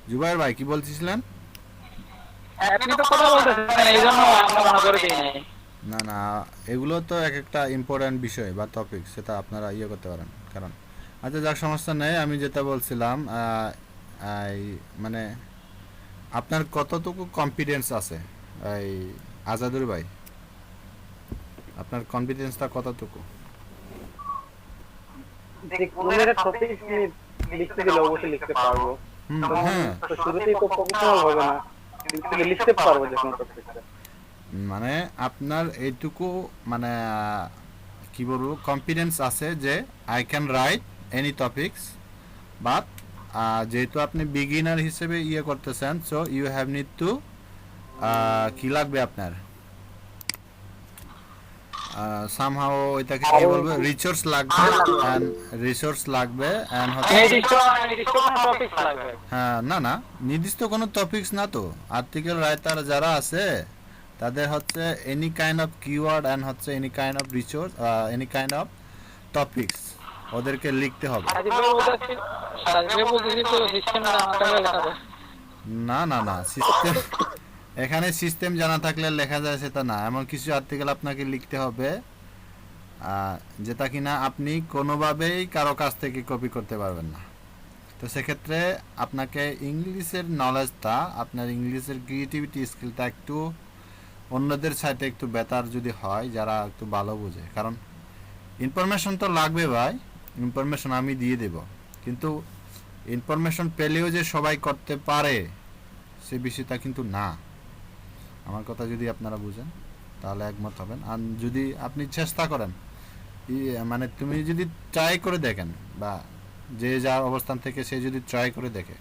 জুবাইর ভাই কি বলছিলেন? আপনি তো কথা বলতেছেন এই জন্য আমরা মনে করে দিই নাই। না না, এগুলো তো এক একটা ইম্পর্ট্যান্ট বিষয় বা টপিক, সেটা আপনারা ইয়ে করতে পারেন। কারণ আচ্ছা, যার সমস্যা নেই, আমি যেটা বলছিলাম মানে আপনার কতটুকু কনফিডেন্স আছে এই আজাদুর ভাই, আপনার কনফিডেন্সটা কতটুকু? যে কোনো একটা টপিক লিখতে দিলে অবশ্যই লিখতে পারবো। হুম, যেমন হ্যাঁ। তো শুরুতেই তো প্রফেশনাল হবে না, কিন্তু লিখতে পারবো যে কোনো টপিকটা। মানে আপনার এইটুকু মানে কি বলবো, কনফিডেন্স আছে যে I can write any topics, but যেহেতু আপনি বিগিনার হিসেবে ইয়ে করতেছেন, so you have need to কি লাগবে আপনার সামহাও ওইটাকে কি আরো বলবো, রিসোর্স লাগবে। অ্যান্ড রিসোর্স লাগবে অ্যান্ড হচ্ছে নির্দিষ্ট কোনো টপিক লাগবে। হ্যাঁ, না না, নির্দিষ্ট কোনো টপিকস না তো। আর্টিকেল রাইটার যারা আছে তাদের হচ্ছে any kind of keyword and হচ্ছে any kind of resource, any kind of topics ওদেরকে লিখতে হবে। সাজিবে বলতেছি তো সিস্টেম না আমাকে লেখা যায়। না না না, সিস্টেম এখানে সিস্টেম জানা থাকলে লেখা যায় সেটা না, এমন কিছু আর্টিকেল আপনাকে লিখতে হবে আহ, যেটা কিনা আপনি কোনোভাবেই কারো কাছ থেকে কপি করতে পারবেন না। তো সেক্ষেত্রে আপনাকে ইংলিশের নলেজটা, আপনার ইংলিশের ক্রিয়েটিভিটি স্কিলটা একটু অন্যদের সাথে একটু বেটার যদি হয়, যারা একটু ভালো বোঝে। কারণ ইনফরমেশন তো লাগবে ভাই, ইনফরমেশন আমি দিয়ে দেব, কিন্তু ইনফরমেশন পেলেও যে সবাই করতে পারে সে বিষয়টা কিন্তু না। আমার কথা যদি আপনারা বুঝেন তাহলে একমত হবেন। আর যদি আপনি চেষ্টা করেন, মানে তুমি যদি ট্রাই করে দেখেন, বা যে যার অবস্থান থেকে সে যদি ট্রাই করে দেখে,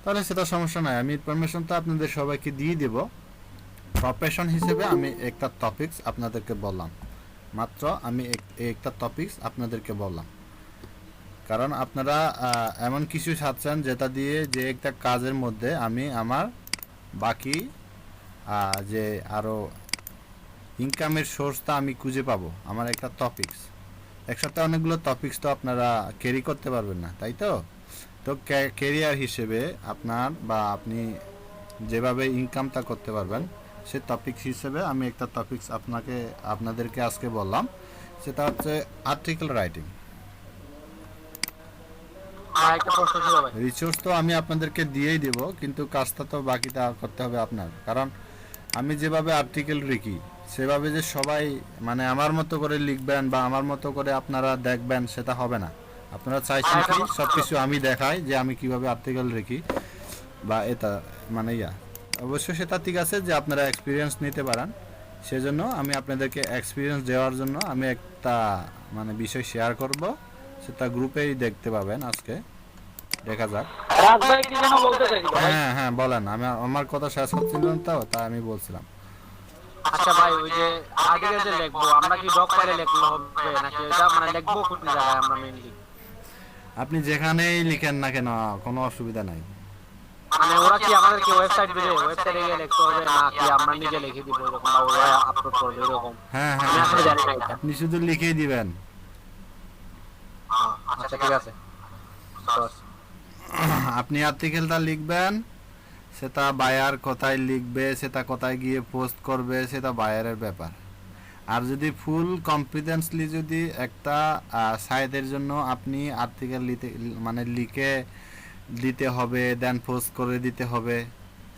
তাহলে সেটা সমস্যা নাই। আমি ইনফরমেশনটা আপনাদের সবাইকে দিয়ে দেব। প্রফেশন হিসেবে আমি একটা টপিকস আপনাদেরকে বললাম, মাত্র আমি একটা টপিকস আপনাদেরকে বললাম। কারণ আপনারা এমন কিছু চাচ্ছেন যেটা দিয়ে যে একটা কাজের মধ্যে আমি আমার বাকি যে আরও ইনকামের সোর্সটা আমি খুঁজে পাবো, আমার একটা টপিকস। একসাথে অনেকগুলো টপিকস তো আপনারা ক্যারি করতে পারবেন না, তাই তো? তো ক্যারিয়ার হিসেবে আপনার বা আপনি যেভাবে ইনকামটা করতে পারবেন, সে টপিকস হিসেবে আমি একটা টপিকস আপনাদেরকে আজকে বললাম, সেটা হচ্ছে আর্টিকেল রাইটিং। আর একটা প্রশ্ন ছিল ভাই। রিসোর্স তো আমি আপনাদেরকে দিয়েই দেব, কিন্তু কাজটা তো বাকিটা করতে হবে আপনার। কারণ আমি যেভাবে আর্টিকেল লিখি সেভাবে যে সবাই মানে আমার মতো করে লিখবেন বা আমার মতো করে আপনারা দেখবেন সেটা হবে না। আপনারা চাইছেন কি সব কিছু আমি দেখাই যে আমি কিভাবে আর্টিকেল লিখি বা এটা মানে অবশ্যই সেটা ঠিক আছে যে আপনারা এক্সপিরিয়েন্স নিতে পারেন। সেজন্য আমি আপনাদেরকে এক্সপিরিয়েন্স দেওয়ার জন্য আমি একটা মানে বিষয় শেয়ার করব, সেটা গ্রুপেই দেখতে পাবেন আজকে। দেখা যাক। রাজ ভাই কি যেন বলতে চাইছিল ভাই। হ্যাঁ হ্যাঁ, বলেন। আমার কথা শেষ হচ্ছিল না তো, তাই আমি বলছিলাম। আচ্ছা ভাই, ওই যে আর্টিকেল যে লিখবো আমরা কি ডক ফাইলে লিখলে হবে নাকি এটা মানে লিখবো কোন জায়গায় আমরা মেইনলি? আপনি যেখানেই লিখেন না কেন কোনো অসুবিধা নাই। মানে ওরা কি আমাদের কি ওয়েবসাইট দিবে, ওয়েবসাইটে গিয়ে লিখতে হবে নাকি আমরা নিজে লিখে দিব এরকম, বা ওরা আপলোড করবে এরকম? হ্যাঁ হ্যাঁ আমি আসলে হ্যাঁ, জানি না এটা। আপনি শুধু লিখেই দিবেন। আচ্ছা ঠিক আছে, বুঝতে পারছি। আপনি আর্টিকেলটা লিখবেন, সেটা বায়ার কোথায় লিখবে, সেটা কোথায় গিয়ে পোস্ট করবে, সেটা বায়ারের ব্যাপার। আর যদি ফুল কনফিডেন্সলি যদি একটা সাইটের জন্য আপনি আর্টিকেল মানে লিখে দিতে হবে, দেন পোস্ট করে দিতে হবে,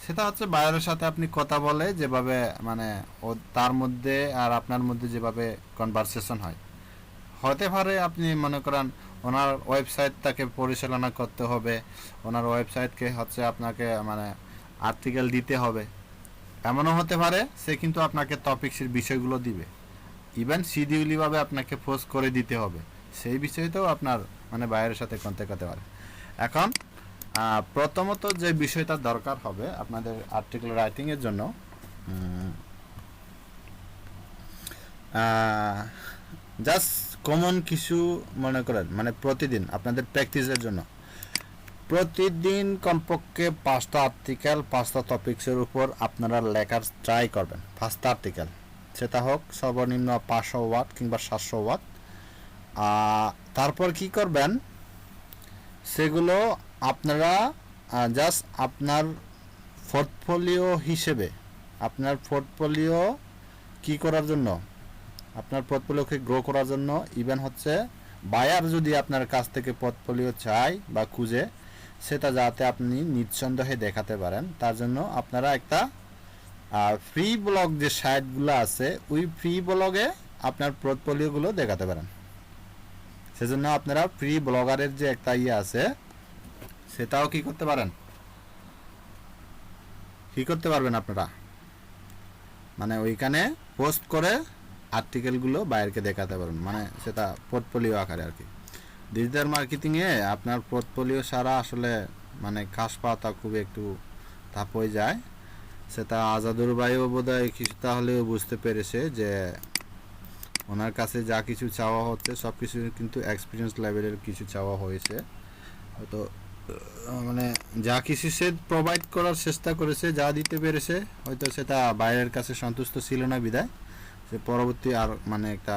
সেটা হচ্ছে বায়ারের সাথে আপনি কথা বলে যেভাবে মানে ও তার মধ্যে আর আপনার মধ্যে যেভাবে কনভারসেশন হয়। হতে পারে আপনি মনে করেন ওনার ওয়েবসাইটটাকে পরিচালনা করতে হবে, ওনার ওয়েবসাইটকে হচ্ছে আপনাকে মানে আর্টিকেল দিতে হবে। এমনও হতে পারে সে কিন্তু আপনাকে টপিক্সের বিষয়গুলো দিবে, ইভেন শিডিউলিভাবে আপনাকে পোস্ট করে দিতে হবে, সেই বিষয়তেও আপনার মানে বাইরের সাথে কন্ট্যাক্ট হতে পারে। এখন প্রথমত যে বিষয়টা দরকার হবে আপনাদের আর্টিকেল রাইটিংয়ের জন্য, জাস্ট কমন কিছু মনে করেন, মানে প্রতিদিন আপনাদের প্র্যাকটিসের জন্য প্রতিদিন কমপক্ষে 5টা আর্টিকেল 5টা টপিক্সের উপর আপনারা লেখার ট্রাই করবেন। 5টা আর্টিকেল, সেটা হোক সর্বনিম্ন 500 ওয়াট কিংবা 700 ওয়াট। তারপর কি করবেন, সেগুলো আপনারা জাস্ট আপনার পোর্টফোলিও হিসেবে, আপনার পোর্টফোলিও কি করার জন্য, আপনার পোর্টফোলিওকে গ্রো করার জন্য, ইভেন হচ্ছে বায়ার যদি আপনার কাছ থেকে পোর্টফোলিও চায় বা খুঁজে, সেটা যাতে আপনি নিঃসন্দেহে দেখাতে পারেন, তার জন্য আপনারা একটা ফ্রি ব্লগ যে সাইটগুলো আছে ওই ফ্রি ব্লগে আপনার পোর্টফোলিওগুলো দেখাতে পারেন। সেজন্য আপনারা ফ্রি ব্লগারের যে একটা ইয়ে আছে সেটাও কি করতে পারেন, কি করতে পারবেন আপনারা, মানে ওইখানে পোস্ট করে আর্টিকেলগুলো বাইরেকে দেখাতে পারবেন, মানে সেটা পোর্টফোলিও আকারে আর কি। ডিজিটাল মার্কেটিংয়ে আপনার পোর্টফোলিও সারা আসলে মানে কাজ পাওয়াটা খুব একটু টাফ হয়ে যায়। সেটা আজাদুর ভাইও বোধহয় কিছুটা হলেও বুঝতে পেরেছে যে ওনার কাছে যা কিছু চাওয়া হচ্ছে সব কিছু কিন্তু এক্সপিরিয়েন্স লেভেলের কিছু চাওয়া হয়েছে। হয়তো মানে যা কিছু সে প্রোভাইড করার চেষ্টা করেছে, যা দিতে পেরেছে, হয়তো সেটা বাইরের কাছে সন্তুষ্ট ছিল না বিদায় সে পরবর্তী আর মানে একটা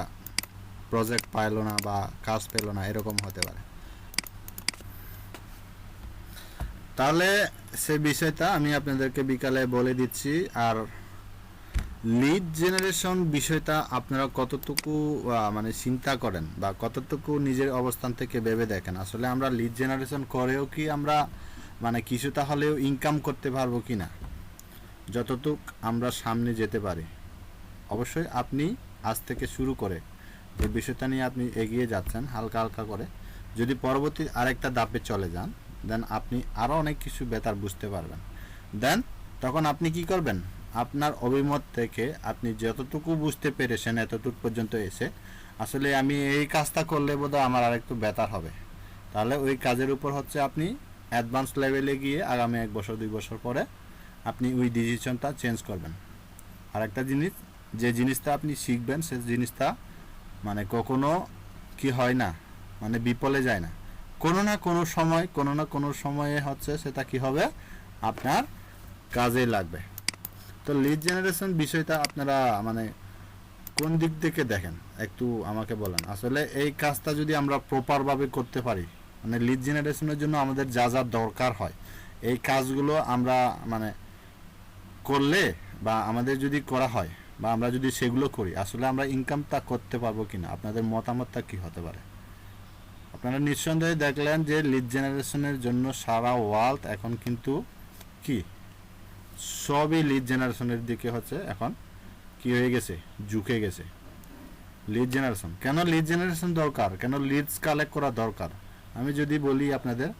প্রজেক্ট পাইল না বা কাজ পেল না, এরকম হতে পারে। তাহলে সে বিষয়টা আমি আপনাদেরকে বিকালে বলে দিচ্ছি। আর লিড জেনারেশন বিষয়টা আপনারা কতটুকু মানে চিন্তা করেন বা কতটুকু নিজের অবস্থান থেকে ভেবে দেখেন, আসলে আমরা লিড জেনারেশন করেও কি আমরা মানে কিছুটা হলেও ইনকাম করতে পারবো কি না, যতটুক আমরা সামনে যেতে পারি। অবশ্যই আপনি আজ থেকে শুরু করে এই বিষয়টা নিয়ে আপনি এগিয়ে যাচ্ছেন হালকা হালকা করে, যদি পরবর্তী আরেকটা ধাপে চলে যান দেন আপনি আরও অনেক কিছু বেটার বুঝতে পারবেন। দেন তখন আপনি কি করবেন, আপনার অভিমত থেকে আপনি যতটুকু বুঝতে পেরেছেন এতটুকু পর্যন্ত এসে আসলে আমি এই কাজটা করলে বোধহয় আমার আরেকটু বেটার হবে, তাহলে ওই কাজের উপর হচ্ছে আপনি অ্যাডভান্স লেভেলে গিয়ে আগামী 1 বছর 2 বছর পরে আপনি ওই ডিসিশনটা চেঞ্জ করবেন। আর একটা জিনিস, যে জিনিসটা আপনি শিখবেন সে জিনিসটা মানে কখনো কি হয় না, মানে বিফলে যায় না, কোনো না কোনো সময়ে হচ্ছে সেটা কি হবে আপনার কাজে লাগবে। তো লিড জেনারেশন বিষয়টা আপনারা মানে কোন দিক থেকে দেখেন একটু আমাকে বলেন। আসলে এই কাজটা যদি আমরা প্রপারভাবে করতে পারি, মানে লিড জেনারেশনের জন্য আমাদের যা যা দরকার হয় এই কাজগুলো আমরা মানে করলে বা আমাদের যদি করা হয় বা আমরা যদি সেগুলো করি, আসলে আমরা ইনকামটা করতে পারবো কিনা, আপনাদের মতামতটা কি হতে পারে। আপনারা নিঃসন্দেহে দেখলেন যে লিড জেনারেশনের জন্য সারা ওয়ার্ল্ড এখন কিন্তু কি সবই লিড জেনারেশনের দিকে হচ্ছে এখন কি হয়ে গেছে, ঝুঁকে গেছে। লিড জেনারেশন কেন, লিড জেনারেশন দরকার কেন, লিডস কালেক্ট করা দরকার। আমি যদি বলি আপনাদের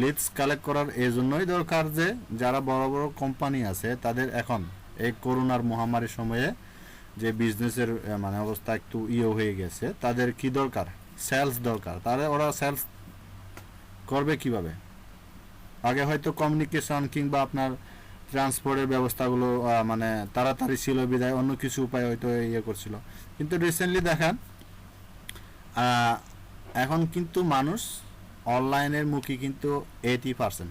লিডস কালেক্ট করার এই জন্যই দরকার যে যারা বড় বড় কোম্পানি আছে তাদের এখন এই করোনার মহামারীর সময়ে যে বিজনেসের মানে অবস্থা একটু হয়ে গেছে, তাদের কি দরকার, সেলস দরকার। তাহলে ওরা সেলস করবে কিভাবে, আগে হয়তো কমিউনিকেশন কিংবা আপনার ট্রান্সপোর্টের ব্যবস্থাগুলো মানে তাড়াতাড়ি ছিল বিদায় অন্য কিছু উপায় হয়তো করছিল, কিন্তু রিসেন্টলি দেখেন এখন কিন্তু মানুষ অনলাইনের মুখী কিন্তু 80%,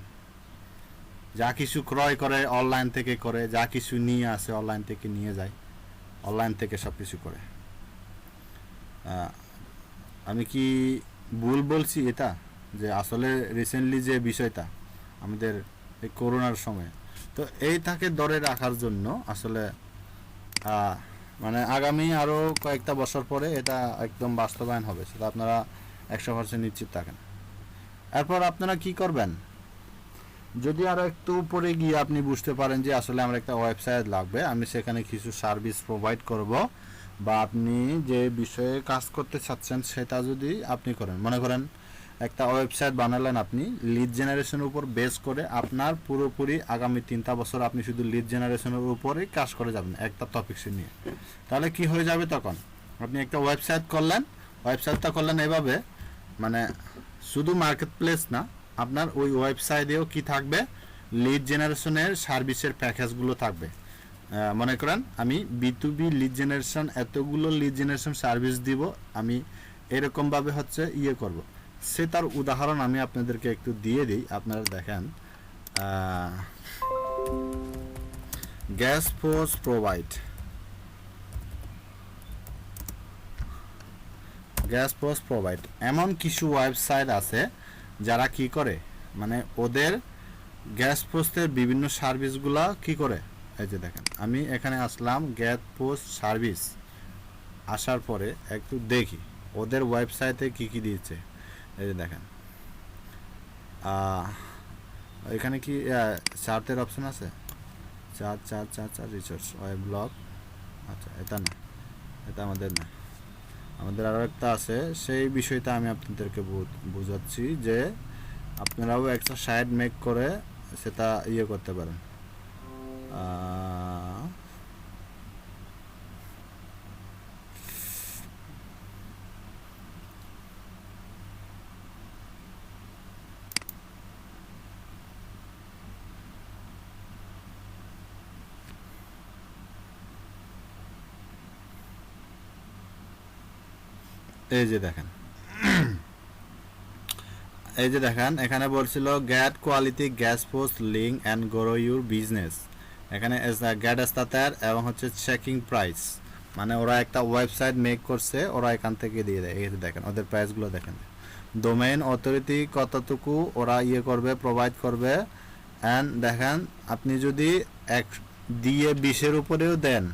যা কিছু ক্রয় করে অনলাইন থেকে করে, যা কিছু নিয়ে আসে অনলাইন থেকে নিয়ে যায়, অনলাইন থেকে সব কিছু করে। আমি কি ভুল বলছি এটা, যে আসলে রিসেন্টলি যে বিষয়টা আমাদের এই করোনার সময়, তো এইটাকে ধরে রাখার জন্য আসলে মানে আগামী আরও কয়েকটা বছর পরে এটা একদম বাস্তবায়ন হবে, সেটা আপনারা 100% নিশ্চিত থাকেন। এরপর আপনারা কি করবেন, যদি আরও একটু উপরে গিয়ে আপনি বুঝতে পারেন যে আসলে আমার একটা ওয়েবসাইট লাগবে, আমি সেখানে কিছু সার্ভিস প্রোভাইড করব, বা আপনি যে বিষয়ে কাজ করতে চাচ্ছেন সেটা যদি আপনি করেন, মনে করেন একটা ওয়েবসাইট বানালেন আপনি লিড জেনারেশনের উপর বেস করে, আপনার পুরোপুরি আগামী 3টা বছর আপনি শুধু লিড জেনারেশনের উপরেই কাজ করে যাবেন একটা টপিকস নিয়ে, তাহলে কি হয়ে যাবে, তখন আপনি একটা ওয়েবসাইট করলেন, ওয়েবসাইটটা করলেন এভাবে মানে শুধু মার্কেট প্লেস না, আপনার ওই ওয়েবসাইটেও কি থাকবে, লিড জেনারেশনের সার্ভিসের প্যাকেজগুলো থাকবে। মনে করেন আমি B2B লিড জেনারেশন এতগুলো লিড জেনারেশন সার্ভিস দিব, আমি এরকমভাবে হচ্ছে করব। সেটার উদাহরণ আমি আপনাদেরকে একটু দিয়ে দিই, আপনারা দেখেন গ্যাস ফোর্স প্রোভাইড এমন কিছু ওয়েবসাইট আছে যারা কি করে, মানে ওদের গ্যাস পোস্টের বিভিন্ন সার্ভিসগুলা কি করে, এই যে দেখেন আমি এখানে আসলাম গ্যাস পোস্ট সার্ভিস। আসার পরে একটু দেখি ওদের ওয়েবসাইটে কি কি দিয়েছে। এই যে দেখেন এখানে কি চার্টের অপশন আছে, চার রিসার্চ ওয়েব ব্লগ। আচ্ছা এটা না, এটা আমাদের না, আমাদের আরও একটা আছে, সেই বিষয়টা আমি আপনাদেরকে বোঝাচ্ছি যে আপনারাও একটা সাইড মেক করে সেটা ইয়ে করতে পারেন। এই যে দেখেন এই যে দেখেন এখানে বলছিল get quality guest post link and grow your business. এখানে গেট স্টার্টার এবং হচ্ছে চেকিং প্রাইস, মানে ওরা একটা ওয়েবসাইট মেক করছে, ওরা এখান থেকে দিয়ে দেয়। এই যে দেখেন ওদের প্রাইসগুলো দেখেন, ডোমেইন অথরিটি কতটুকু ওরা ইয়ে করবে, প্রোভাইড করবে। অ্যান্ড দেখেন আপনি যদি এক দিয়ে 20-এর উপরেও দেন,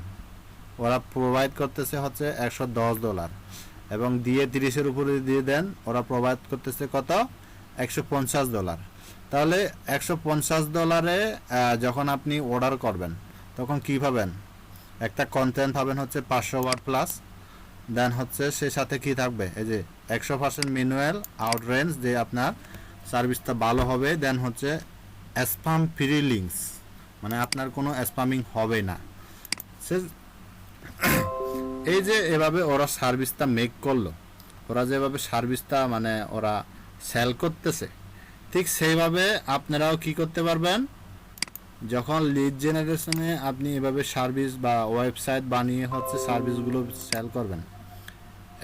ওরা প্রোভাইড করতেছে হচ্ছে $110, এবং দিয়ে 30-এর উপরে দিয়ে দেন ওরা প্রোভাইড করতেছে কত, $150। তাহলে $150 যখন আপনি অর্ডার করবেন তখন কি পাবেন, একটা কন্টেন্ট পাবেন হচ্ছে 500 ওয়াট প্লাস, দেন হচ্ছে সে সাথে কি থাকবে, এই যে 100% ম্যানুয়াল আউট রেঞ্জ, যে আপনার সার্ভিসটা ভালো হবে। দেন হচ্ছে স্প্যাম ফ্রি লিঙ্কস, মানে আপনার কোনো স্প্যামিং হবে না। সে এই যে এভাবে ওরা সার্ভিসটা মেক করলো, ওরা যেভাবে সার্ভিসটা মানে ওরা সেল করতেছে, ঠিক সেইভাবে আপনারাও কি করতে পারবেন, যখন লিড জেনারেশনে আপনি এভাবে সার্ভিস বা ওয়েবসাইট বানিয়ে হচ্ছে সার্ভিসগুলো সেল করবেন,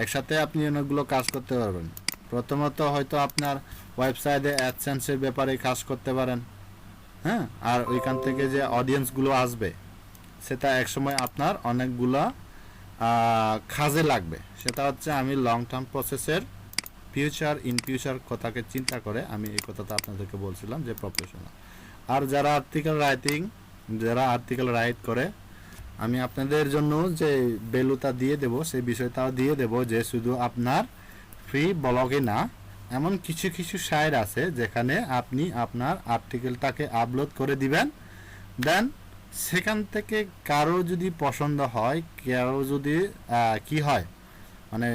একসাথে আপনি অনেকগুলো কাজ করতে পারবেন। প্রথমত হয়তো আপনার ওয়েবসাইটে অ্যাডসেন্সের ব্যাপারে কাজ করতে পারেন, হ্যাঁ, আর ওইখান থেকে যে অডিয়েন্সগুলো আসবে সেটা একসময় আপনার অনেকগুলা কাজে লাগবে। সেটা হচ্ছে আমি লং টার্ম প্রসেসের ফিউচার কথাকে চিন্তা করে আমি এই কথাটা আপনাদেরকে বলছিলাম যে প্রফেশনাল। আর যারা আর্টিকেল রাইট করে, আমি আপনাদের জন্য যে ভ্যালুটা দিয়ে দেব সেই বিষয়টাও দিয়ে দেব যে শুধু আপনার ফ্রি ব্লগে না, এমন কিছু কিছু সাইট আছে যেখানে আপনি আপনার আর্টিকেলটাকে আপলোড করে দিবেন। দেন সেখান থেকে কারো যদি পছন্দ হয়, কারো যদি কি হয় মানে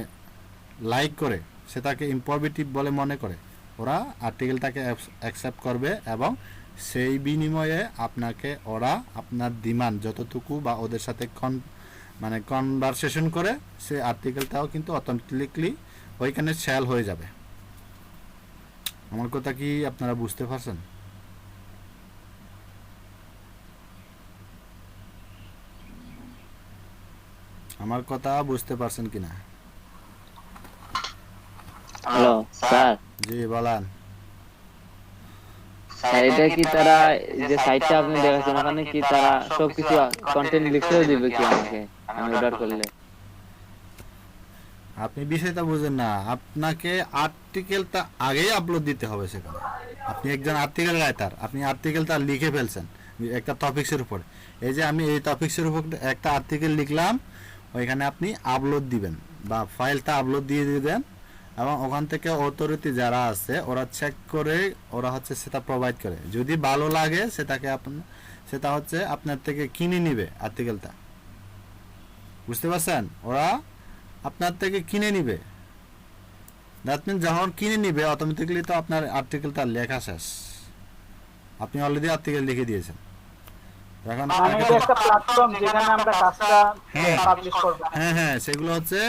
লাইক করে, সেটাকে ইম্পরমেটিভ বলে মনে করে, ওরা আর্টিকেলটাকে অ্যাকসেপ্ট করবে এবং সেই বিনিময়ে আপনাকে ওরা আপনার ডিমান্ড যতটুকু বা ওদের সাথে মানে কনভারসেশন করে সেই আর্টিকেলটাও কিন্তু অটোমেটিকলি ওইখানে সেল হয়ে যাবে। আমার কথা কি আপনারা বুঝতে পারছেন? আমার কথা বুঝতে পারছেন কিনা? হ্যালো স্যার, জি বলেন। স্যার এটা কি তারা যে সাইটটা আপনি দেখাচ্ছেন ওখানে কি তারা সবকিছু কন্টেন্ট লিখেও দিবে কি আমাকে আমি অর্ডার করলে? আপনি বিষয়টা বুঝেন না, আপনাকে আর্টিকেলটা আগেই আপলোড দিতে হবে সেখানে। আপনি একজন আর্টিকেল রাইটার, আপনি আর্টিকেলটা লিখে ফেলছেন একটা টপিক্সের উপর, এই যে আমি এই টপিক্সের উপর একটা আর্টিকেল লিখলাম, ওইখানে আপনি আপলোড দিবেন বা ফাইলটা আপলোড দিয়ে দিবেন, এবং ওখান থেকে অথরিটি যারা আছে ওরা চেক করে ওরা হচ্ছে সেটা প্রোভাইড করে। যদি ভালো লাগে সেটাকে সেটা হচ্ছে আপনার থেকে কিনে নিবে আর্টিকেলটা, বুঝতে পারছেন? ওরা আপনার থেকে কিনে নিবে। দ্যাট মিন যখন কিনে নিবে অটোমেটিক্যালি তো আপনার আর্টিকেলটা লেখা শেষ, আপনি অলরেডি আর্টিকেল লিখে দিয়েছেন। এখন মানে এটা একটা প্ল্যাটফর্ম যেখানে আমরা কাজটা পাবলিশ করব। হ্যাঁ, সেগুলো হচ্ছে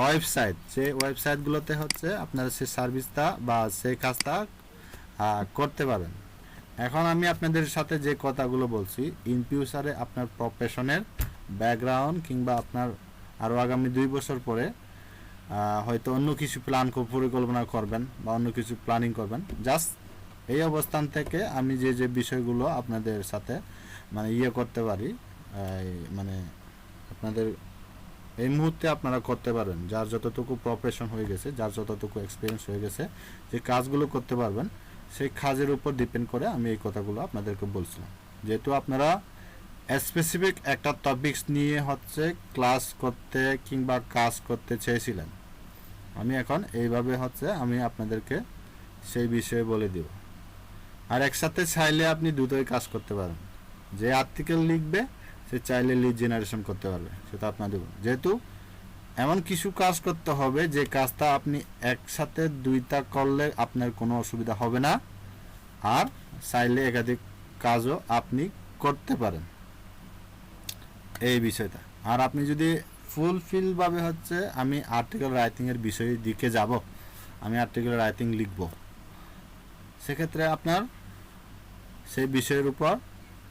ওয়েবসাইট, যে ওয়েবসাইটগুলোতে হচ্ছে আপনারা সেই সার্ভিসটা বা সেই কাজটা করতে পারেন। এখন আমি আপনাদের সাথে যে কথাগুলো বলছি, ইন ফিউচারে আপনার প্রফেশনের ব্যাকগ্রাউন্ড কিংবা আপনার আরও আগামী 2 বছর পরে হয়তো অন্য কিছু পরিকল্পনা করবেন বা অন্য কিছু প্ল্যানিং করবেন, জাস্ট এই অবস্থান থেকে আমি যে বিষয়গুলো আপনাদের সাথে মানে করতে পারি, মানে আপনাদের এই মুহূর্তে আপনারা করতে পারবেন, যার যতটুকু প্রফেশন হয়ে গেছে, যার যতটুকু এক্সপিরিয়েন্স হয়ে গেছে, যে কাজগুলো করতে পারবেন সেই কাজের উপর ডিপেন্ড করে আমি এই কথাগুলো আপনাদেরকে বলছিলাম। যেহেতু আপনারা স্পেসিফিক একটা টপিকস নিয়ে হচ্ছে ক্লাস করতে কিংবা কাজ করতে চেয়েছিলেন, আমি এখন এইভাবে হচ্ছে আমি আপনাদেরকে সেই বিষয়ে বলে দেব। আর একসাথে চাইলে আপনি দুটোই কাজ করতে পারেন। যে আর্টিকেল লিখবে সে চাইলে লিড জেনারেশন করতে পারবে, সেটা আপনার দেব। যেহেতু এমন কিছু কাজ করতে হবে যে কাজটা আপনি একসাথে দুইটা করলে আপনার কোনো অসুবিধা হবে না, আর চাইলে একাধিক কাজও আপনি করতে পারেন, এই বিষয়টা। আর আপনি যদি ফুলফিলভাবে হচ্ছে আমি আর্টিকেল রাইটিংয়ের বিষয়ের দিকে যাব, আমি আর্টিকেল রাইটিং লিখব, সেক্ষেত্রে আপনার সেই বিষয়ের উপর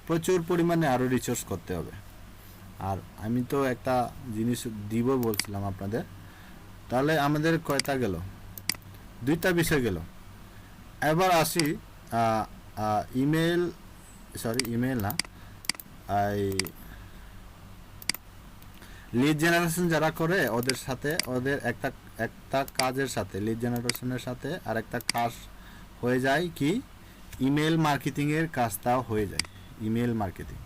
প্রচুর পরিমাণে আরও রিসার্চ করতে হবে। আর আমি তো একটা জিনিস দিব বলছিলাম আপনাদের, তাহলে আমাদের কয়টা গেল? দুইটা বিষয় গেল। এবার আসি ইমেল না, এই লিড জেনারেশন যারা করে ওদের সাথে, ওদের একটা কাজের সাথে, লিড জেনারেশনের সাথে আর একটা কাজ হয়ে যায় কি, ইমেল মার্কেটিংয়ের কাজটাও হয়ে যায়। ইমেল মার্কেটিং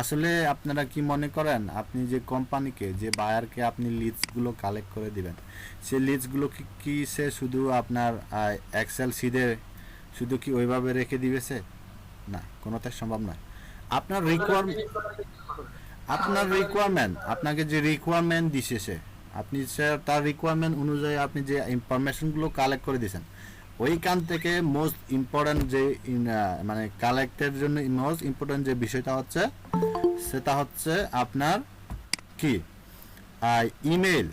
আসলে আপনারা কি মনে করেন, আপনি যে কোম্পানিকে, যে বায়ারকে আপনি লিডসগুলো কালেক্ট করে দিবেন, সেই লিডসগুলো কি সে শুধু আপনার এক্সেল সিটে শুধু কি ওইভাবে রেখে দিবেছে? না, কোনোটাই সম্ভব নয়। আপনার রিকোয়ারমেন্ট, আপনাকে যে রিকোয়ারমেন্ট দিছে সে, আপনি তার রিকোয়ারমেন্ট অনুযায়ী আপনি যে ইনফরমেশনগুলো কালেক্ট করে দিয়েছেন, ওইখান থেকে মোস্ট ইম্পর্ট্যান্ট যে মানে কালেক্টের জন্য মোস্ট ইম্পর্ট্যান্ট যে বিষয়টা হচ্ছে, সেটা হচ্ছে আপনার কি ইমেল।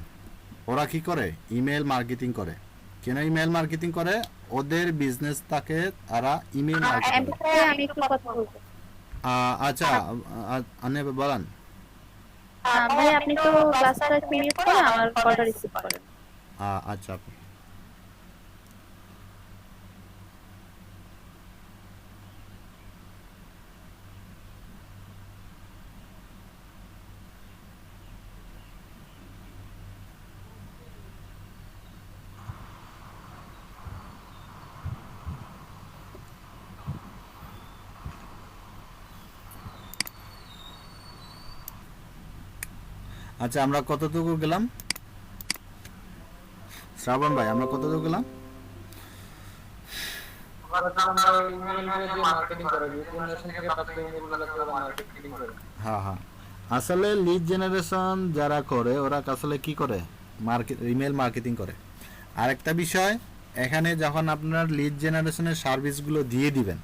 ওরা কি করে? ইমেল মার্কেটিং করে। কেন ইমেল মার্কেটিং করে? ওদের বিজনেসটাকে তারা ইমেল মার্কেটিং। আমি একটু কথা বলবো। আচ্ছা, আনে বলেন। ভাই আপনি তো ক্লাসটা ফিনিশ করে আমার কলটা রিসিভ করেন। আচ্ছা, আচ্ছা, আমরা কতটুকু গেলাম? শ্রাবণ ভাই, আমরা কতটুকু গেলাম? হ্যাঁ হ্যাঁ, আসলে লিড জেনারেশন যারা করে ওরা আসলে কি করে? ইমেল মার্কেটিং করে। আরেকটা বিষয়, এখানে যখন আপনার লিড জেনারেশনের সার্ভিসগুলো দিয়ে দিবেন,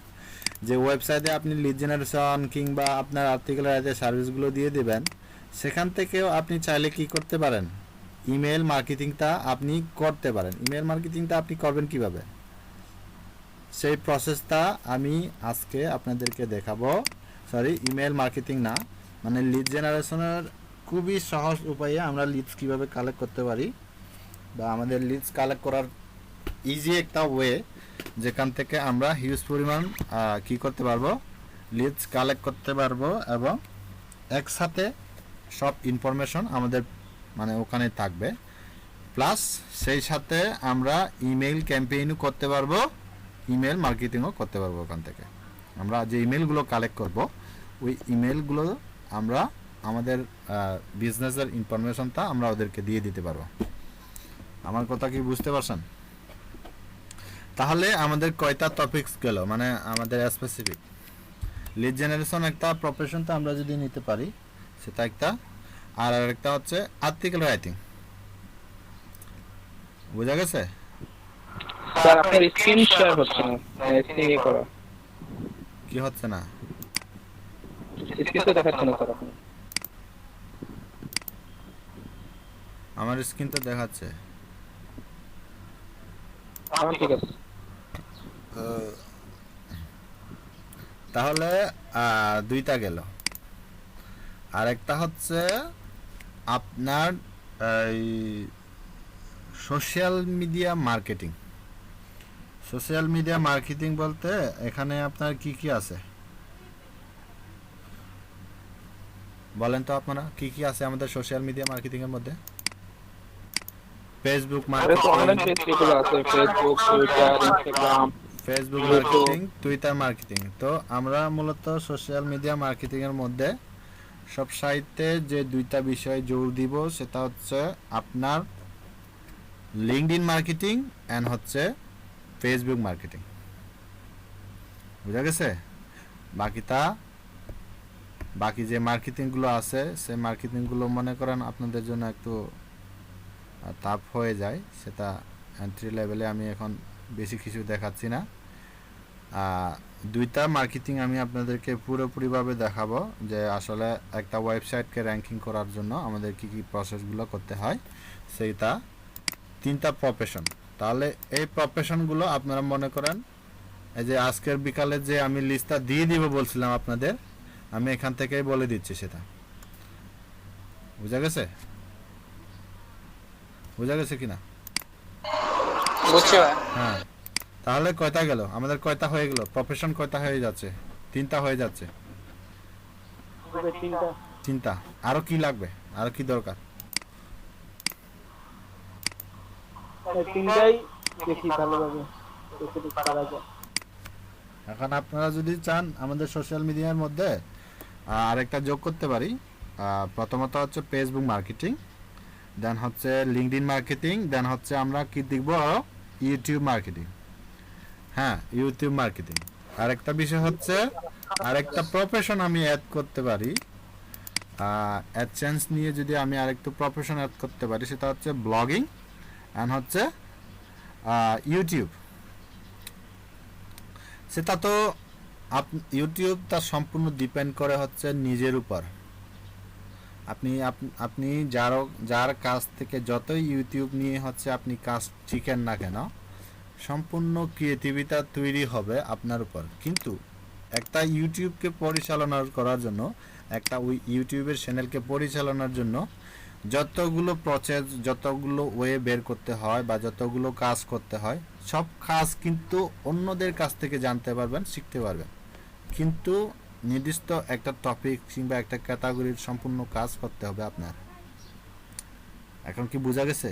যে ওয়েবসাইটে আপনি লিড জেনারেশন কিংবা আপনার আর্টিকেল রাইটার সার্ভিসগুলো দিয়ে দিবেন, সেখান থেকেও আপনি চাইলে কি করতে পারেন? ইমেল মার্কেটিংটা আপনি করতে পারেন। ইমেল মার্কেটিংটা আপনি করবেন কিভাবে, সেই প্রসেসটা আমি আজকে আপনাদেরকে দেখাবো। ইমেল মার্কেটিং না, মানে লিড জেনারেশনের খুবই সহজ উপায়ে আমরা লিডস কিভাবে কালেক্ট করতে পারি, বা আমাদের লিডস কালেক্ট করার ইজি একটা ওয়ে, যেখান থেকে আমরা হিউজ পরিমাণ কি করতে পারবো, লিডস কালেক্ট করতে পারবো, এবং একসাথে সব ইনফরমেশন আমাদের মানে ওখানে থাকবে, প্লাস সেই সাথে আমরা ইমেল ক্যাম্পেইনও করতে পারবো, ইমেল মার্কেটিংও করতে পারবো। ওখান থেকে আমরা যে ইমেলগুলো কালেক্ট করব, ওই ইমেলগুলো আমরা আমাদের বিজনেসের ইনফরমেশনটা আমরা ওদেরকে দিয়ে দিতে পারবো। আমার কথা কি বুঝতে পারছেন? তাহলে আমাদের কয়টা টপিকস গেল, মানে আমাদের স্পেসিফিক লিড জেনারেশন একটা প্রফেশনটা আমরা যদি নিতে পারি, সেটা একটা। আর আরেকটা হচ্ছে আর্টিকেল রাইটিং। বোঝা গেছে? স্যার আপনার স্ক্রিন শেয়ার হচ্ছে না, স্ক্রিন করা কি হচ্ছে না? স্ক্রিন তো দেখাচ্ছে না স্যার। আমার স্ক্রিন তো দেখাচ্ছে। ঠিক আছে, তাহলে দুইটা গেল। আরেকটা হচ্ছে আপনার এই social media marketing. Social media marketing বলতে এখানে আপনার কি কি আছে বলেন তো আপনারা? কি কি আছে আমাদের সোশ্যাল মিডিয়া মার্কেটিং এর মধ্যে? ফেসবুক মার্কেটিং, অনলাইন পেজ যেগুলো আছে, Facebook, Twitter, Instagram, Facebook marketing, Twitter marketing. তো আমরা মূলত সোশ্যাল মিডিয়া মার্কেটিং এর মধ্যে সব সাইটে যে দুইটা বিষয় জোর দিব সেটা হচ্ছে আপনার লিঙ্কডইন মার্কেটিং এন্ড হচ্ছে ফেসবুক মার্কেটিং। বুঝা গেছে? বাকি যে মার্কেটিংগুলো আছে সেই মার্কেটিংগুলো মনে করেন আপনাদের জন্য একটু টাফ হয়ে যায়, সেটা এন্ট্রি লেভেলে আমি এখন বেশি কিছু দেখাচ্ছি না। দুইটা মার্কেটিং আমি আপনাদেরকে পুরোপুরিভাবে দেখাবো যে আসলে একটা ওয়েবসাইটকে র্যাঙ্কিং করার জন্য আমাদের কি কি প্রসেসগুলো করতে হয়, সেইটা 3টা প্রফেশন। তাহলে এই প্রফেশনগুলো আপনারা মনে করেন এই যে আজকের বিকালে যে আমি লিস্টটা দিয়ে দিব বলছিলাম আপনাদের, আমি এখান থেকেই বলে দিচ্ছি সেটা। বুঝা গেছে? বুঝা গেছে কিনা? বুঝছি ভাই। হ্যাঁ, তাহলে কয়টা গেল আমাদের? কয়টা হয়ে গেল? প্রফেশন কয়টা হয়ে যাচ্ছে? 3টা হয়ে যাচ্ছে। তিনটা। আরো কি লাগবে? আরো কি দরকার? তিনটাই দেখি ভালোভাবে করা যায়। এখন আপনারা যদি চান আমাদের সোশ্যাল মিডিয়ার মধ্যে আরেকটা যোগ করতে পারি। প্রথমত হচ্ছে ফেসবুক মার্কেটিং, দেন হচ্ছে লিঙ্কডইন মার্কেটিং, দেন হচ্ছে আমরা কি দেখব ইউটিউব মার্কেটিং। হ্যাঁ, ইউটিউব মার্কেটিং। আরেকটা বিষয় হচ্ছে আরেকটা প্রফেশন আমি অ্যাড করতে পারি। অ্যাডসেন্স নিয়ে যদি আমি আরেকটু প্রফেশন অ্যাড করতে পারি সেটা হচ্ছে ব্লগিং এন্ড হচ্ছে ইউটিউব। সেটা তো ইউটিউব তার সম্পূর্ণ ডিপেন্ড করে হচ্ছে নিজের উপর। আপনি যার কাছ থেকে যতই ইউটিউব নিয়ে হচ্ছে আপনি কাজ শিখেন না কেন, সম্পূর্ণ ক্রিয়েটিভিটা তৈরি হবে আপনার উপর। কিন্তু একটা ইউটিউবকে পরিচালনা করার জন্য, একটা ওই ইউটিউবের চ্যানেলকে পরিচালনার জন্য যতগুলো প্রসেস, যতগুলো ওয়ে বের করতে হয় বা যতগুলো কাজ করতে হয়, সব কাজ কিন্তু অন্যদের কাছ থেকে জানতে পারবেন, শিখতে পারবেন। কিন্তু নির্দিষ্ট একটা টপিক কিংবা একটা ক্যাটাগরির সম্পূর্ণ কাজ করতে হবে আপনার। এখন কি বোঝা গেছে?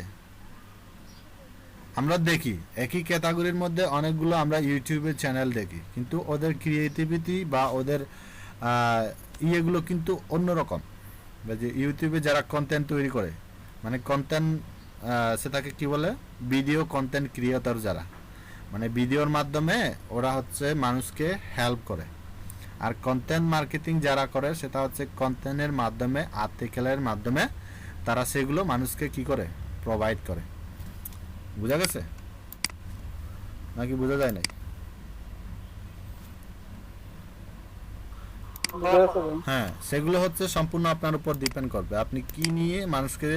আমরা দেখি একই ক্যাটাগরির মধ্যে অনেকগুলো আমরা ইউটিউবের চ্যানেল দেখি, কিন্তু ওদের ক্রিয়েটিভিটি বা ওদের ইয়েগুলো কিন্তু অন্যরকম। যে ইউটিউবে যারা কন্টেন্ট তৈরি করে, মানে কন্টেন্ট সেটাকে কি বলে, ভিডিও কন্টেন্ট ক্রিয়েটর যারা, মানে ভিডিওর মাধ্যমে ওরা হচ্ছে মানুষকে হেল্প করে। আর কন্টেন্ট মার্কেটিং যারা করে সেটা হচ্ছে কন্টেন্টের মাধ্যমে, আর্টিকেলের মাধ্যমে তারা সেগুলো মানুষকে কি করে, প্রোভাইড করে। বোঝা গেছে নাকি বোঝা যায় নাই? হ্যাঁ, সেগুলো হচ্ছে সম্পূর্ণ আপনার উপর ডিপেন্ড করবে আপনি কি নিয়ে মানুষকে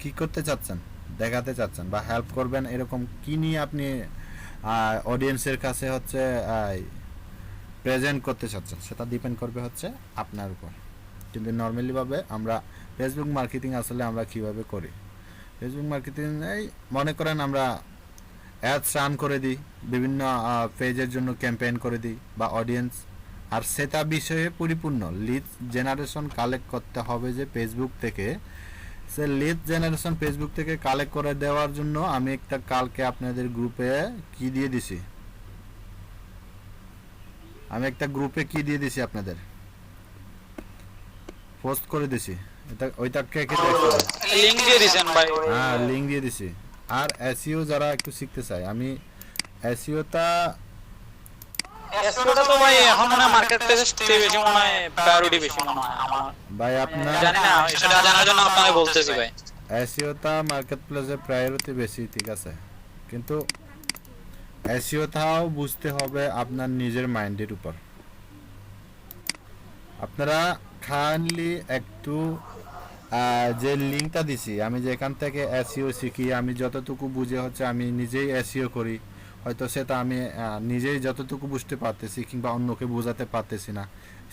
কি করতে চাচ্ছেন, দেখাতে চাচ্ছেন বা হেল্প করবেন, এরকম কি নিয়ে আপনি অডিয়েন্সের কাছে হচ্ছে প্রেজেন্ট করতে চাচ্ছেন, সেটা ডিপেন্ড করবে হচ্ছে আপনার উপর। কিন্তু নর্মালি ভাবে আমরা ফেসবুক মার্কেটিং আসলে আমরা কিভাবে করি, ফেসবুক মার্কেটিং এই মনে করেন আমরা অ্যাডস রান করে দিই, বিভিন্ন পেজের জন্য ক্যাম্পেইন করে দিই বা অডিয়েন্স, আর সেটা বিষয়ে পরিপূর্ণ লিড জেনারেশন কালেক্ট করতে হবে যে ফেসবুক থেকে। সে লিড জেনারেশন ফেসবুক থেকে কালেক্ট করে দেওয়ার জন্য আমি একটা কালকে আপনাদের গ্রুপে কি দিয়ে দিছি, আমি একটা গ্রুপে কি দিয়ে দিছি আপনাদের পোস্ট করে দিছি। এটা ওইটা কে কে দেখছেন? লিংক দিয়ে দিবেন ভাই। হ্যাঁ, লিংক দিয়ে দিছি। আর এসইও যারা একটু শিখতে চায়, আমি এসইওটা তো ভাই এখন মনে হয় মার্কেট প্লেসের চেয়ে বেশি মনে হয় প্রায়োরিটি বেশি মনে হয় আমার। ভাই আপনার জানি না, সেটা জানার জন্য আপনাকে বলতেছি ভাই। এসইওটা মার্কেট প্লেসে প্রায়োরিটি বেশি, ঠিক আছে, কিন্তু এসইওটাও বুঝতে হবে আপনার নিজের মাইন্ডের উপর। আপনারা কাইন্ডলি একটু যে লিঙ্কটা দিছি, আমি যে এখান থেকে এসইও শিখি, আমি যতটুকু বুঝে হচ্ছে আমি নিজেই এসইও করি, হয়তো সেটা আমি নিজেই যতটুকু বুঝতে পারতেছি কিংবা অন্যকে বোঝাতে পারতেছি না,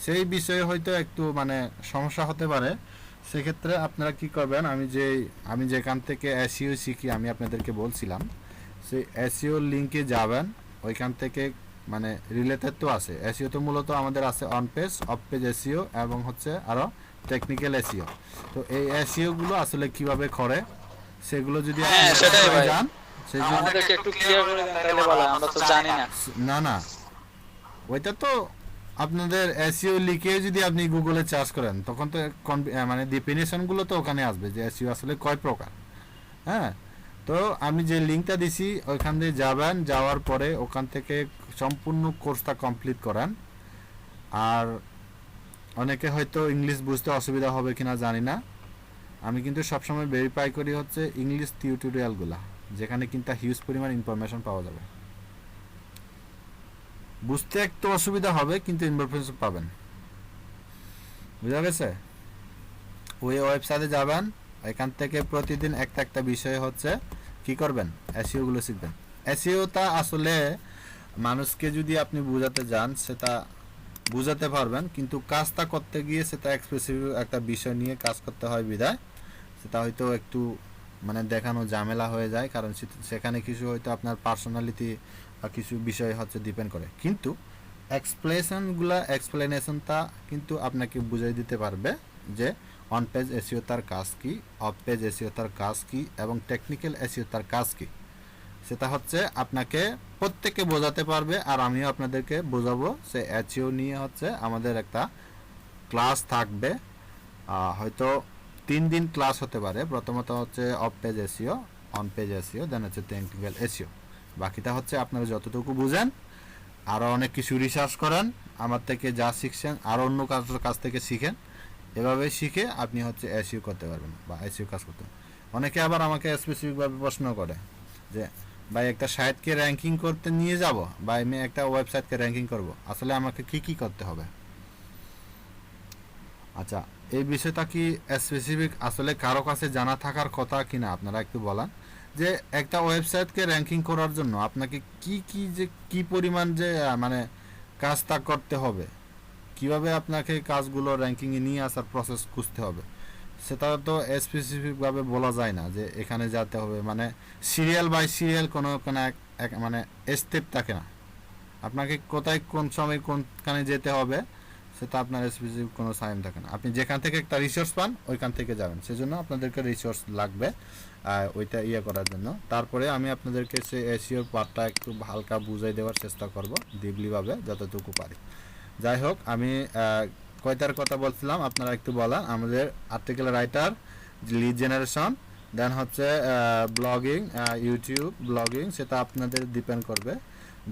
সেই বিষয়ে হয়তো একটু মানে সমস্যা হতে পারে। সেক্ষেত্রে আপনারা কি করবেন, আমি যেখান থেকে এসইও শিখি আমি আপনাদেরকে বলছিলাম, সেই এসইও লিঙ্কে যাবেন। ওইখান থেকে মানে রিলেটেড তো আছে, এসইও তো মূলত আমাদের আছে on page, of page SEO এবং হচ্ছে আরও টেকনিক্যাল এসইও। তো এই এসইও গুলো আসলে কিভাবে করে সেগুলো যদি সেটাই ভাই। জান, সেই জন্য আমাদেরকে একটু ক্লিয়ার করে দেন তাহলে ভালো হয়, আমরা তো জানি না। না না, ওইটা তো আপনাদের এসইও লিখে যদি আপনি গুগলে সার্চ করেন তখন তো মানে ডেফিনেশন গুলো তো ওখানে আসবে যে এসইও আসলে কয় প্রকার। হ্যাঁ, তো আমি যে লিঙ্কটা দিছি ওইখান দিয়ে যাবেন, যাওয়ার পরে ওখান থেকে সম্পূর্ণ কোর্সটা কমপ্লিট করেন। আর অনেকে হয়তো ইংলিশ বুঝতে অসুবিধা হবে কিনা জানি না, আমি কিন্তু সবসময় ভেরিফাই করি হচ্ছে ইংলিশ টিউটোরিয়ালগুলা, যেখানে কিন্তু হিউজ পরিমাণ ইনফরমেশন পাওয়া যাবে। বুঝতে একটু অসুবিধা হবে কিন্তু ইনফরমেশন পাবেন, বুঝা গেছে? ওই ওয়েবসাইটে যাবেন, এখান থেকে প্রতিদিন একটা একটা বিষয় হচ্ছে কি করবেন, এসইও গুলো শিখবেন। এসইওটা আসলে মানুষকে যদি আপনি বোঝাতে যান সেটা বুঝাতে পারবেন, কিন্তু কাজটা করতে গিয়ে সেটা স্পেসিফিক একটা বিষয় নিয়ে কাজ করতে হয় বিধায় সেটা হয়তো একটু মানে দেখানো ঝামেলা হয়ে যায়, কারণ সেখানে কিছু হয়তো আপনার পার্সোনালিটি বা কিছু বিষয় হচ্ছে ডিপেন্ড করে, কিন্তু এক্সপ্লেনেশনটা কিন্তু আপনাকে বুঝিয়ে দিতে পারবে যে অন পেজ এসইও তার কাজ কি, অফ পেজ এসইও তার কাজ কি এবং টেকনিক্যাল এসইও তার কাজ কি, সেটা হচ্ছে আপনাকে প্রত্যেকে বোঝাতে পারবে। আর আমিও আপনাদেরকে বোঝাবো। সে এসইও নিয়ে হচ্ছে আমাদের একটা ক্লাস থাকবে, হয়তো 3 দিন ক্লাস হতে পারে। প্রথমত হচ্ছে off page SEO, on page SEO, then হচ্ছে টেকনিক্যাল এসইও। বাকিটা হচ্ছে আপনারা যতটুকু বুঝেন, আরও অনেক কিছু রিসার্চ করেন, আমার থেকে যা শিখছেন আরও অন্য কাছ থেকে শিখেন, এভাবে শিখে আপনি হচ্ছে এসইও করতে পারবেন বা এসইও কাজ করতে পারবেন। অনেকে আবার আমাকে স্পেসিফিকভাবে প্রশ্ন করে যে ভাই একটা সাইটকে র্যাঙ্কিং করতে নিয়ে যাব বা আমি একটা ওয়েবসাইটকে র্যাঙ্কিং করব, আসলে আমাকে কি কি করতে হবে? আচ্ছা, এই বিষয়টা কি স্পেসিফিক আসলে কারো কাছে জানা থাকার কথা কিনা আপনারা একটু বলেন, যে একটা ওয়েবসাইটকে র্যাঙ্কিং করার জন্য আপনাকে কি পরিমাণ যে মানে কাজটা করতে হবে, কিভাবে আপনাকে কাজগুলো র্যাঙ্কিংয়ে নিয়ে আসার প্রসেস খুঁজতে হবে, সেটা তো স্পেসিফিকভাবে বলা যায় না যে এখানে যেতে হবে, মানে সিরিয়াল বাই সিরিয়াল কোনো মানে স্টেপ থাকে না। আপনাকে কোথায় কোন সময় কোনখানে যেতে হবে সেটা আপনার স্পেসিফিক কোনো সাইন থাকে না। আপনি যেখান থেকে একটা রিসোর্স পান ওইখান থেকে যাবেন, সেজন্য আপনাদেরকে রিসোর্স লাগবে ওইটা করার জন্য। তারপরে আমি আপনাদেরকে সে এসইওর পার্টটা একটু হালকা বুঝাই দেওয়ার চেষ্টা করব ডিপলিভাবে যতটুকু পারি। যাই হোক, আমি কয়টার কথা বলছিলাম আপনারা একটু বলেন। আমাদের আর্টিকেল রাইটার, লিড জেনারেশন, দেন হচ্ছে ব্লগিং, ইউটিউব ব্লগিং, সেটা আপনাদের ডিপেন্ড করবে।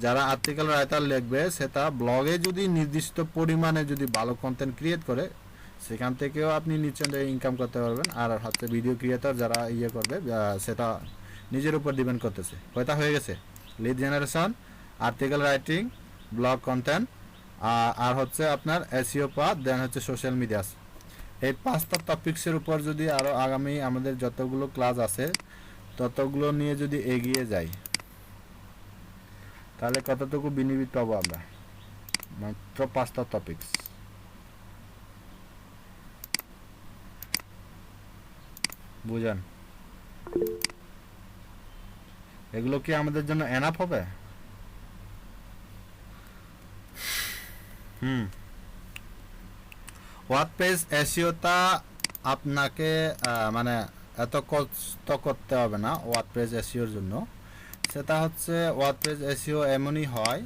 যারা আর্টিকেল রাইটার লিখবে সেটা ব্লগে যদি নির্দিষ্ট পরিমাণে যদি ভালো কন্টেন্ট ক্রিয়েট করে সেখান থেকেও আপনি নিশ্চয়ই ইনকাম করতে পারবেন। আর হচ্ছে ভিডিও ক্রিয়েটর যারা করবে সেটা নিজের উপর ডিপেন্ড করতেছে। কয়টা হয়ে গেছে? Lead generation, article writing, blog content, আর হচ্ছে আপনার এসইও পাথ, দেন হচ্ছে সোশ্যাল মিডিয়া। এই 5টা টপিকসের উপর যদি আরও আগামী আমাদের যতগুলো ক্লাস আছে ততগুলো নিয়ে যদি এগিয়ে যাই তাহলে কতটুকু বেনিফিট পাবো আমরা? মাত্র 5টা টপিকস। বুঝেন? এগুলো কি আমাদের জন্য এনাফ হবে? ওয়ার্ডপ্রেস এসইওটা আপনাকে মানে এত কষ্ট করতে হবে না ওয়ার্ডপ্রেস এসইওর জন্য। সেটা হচ্ছে ওয়ার্ডপ্রেস এসইও এমনই হয়,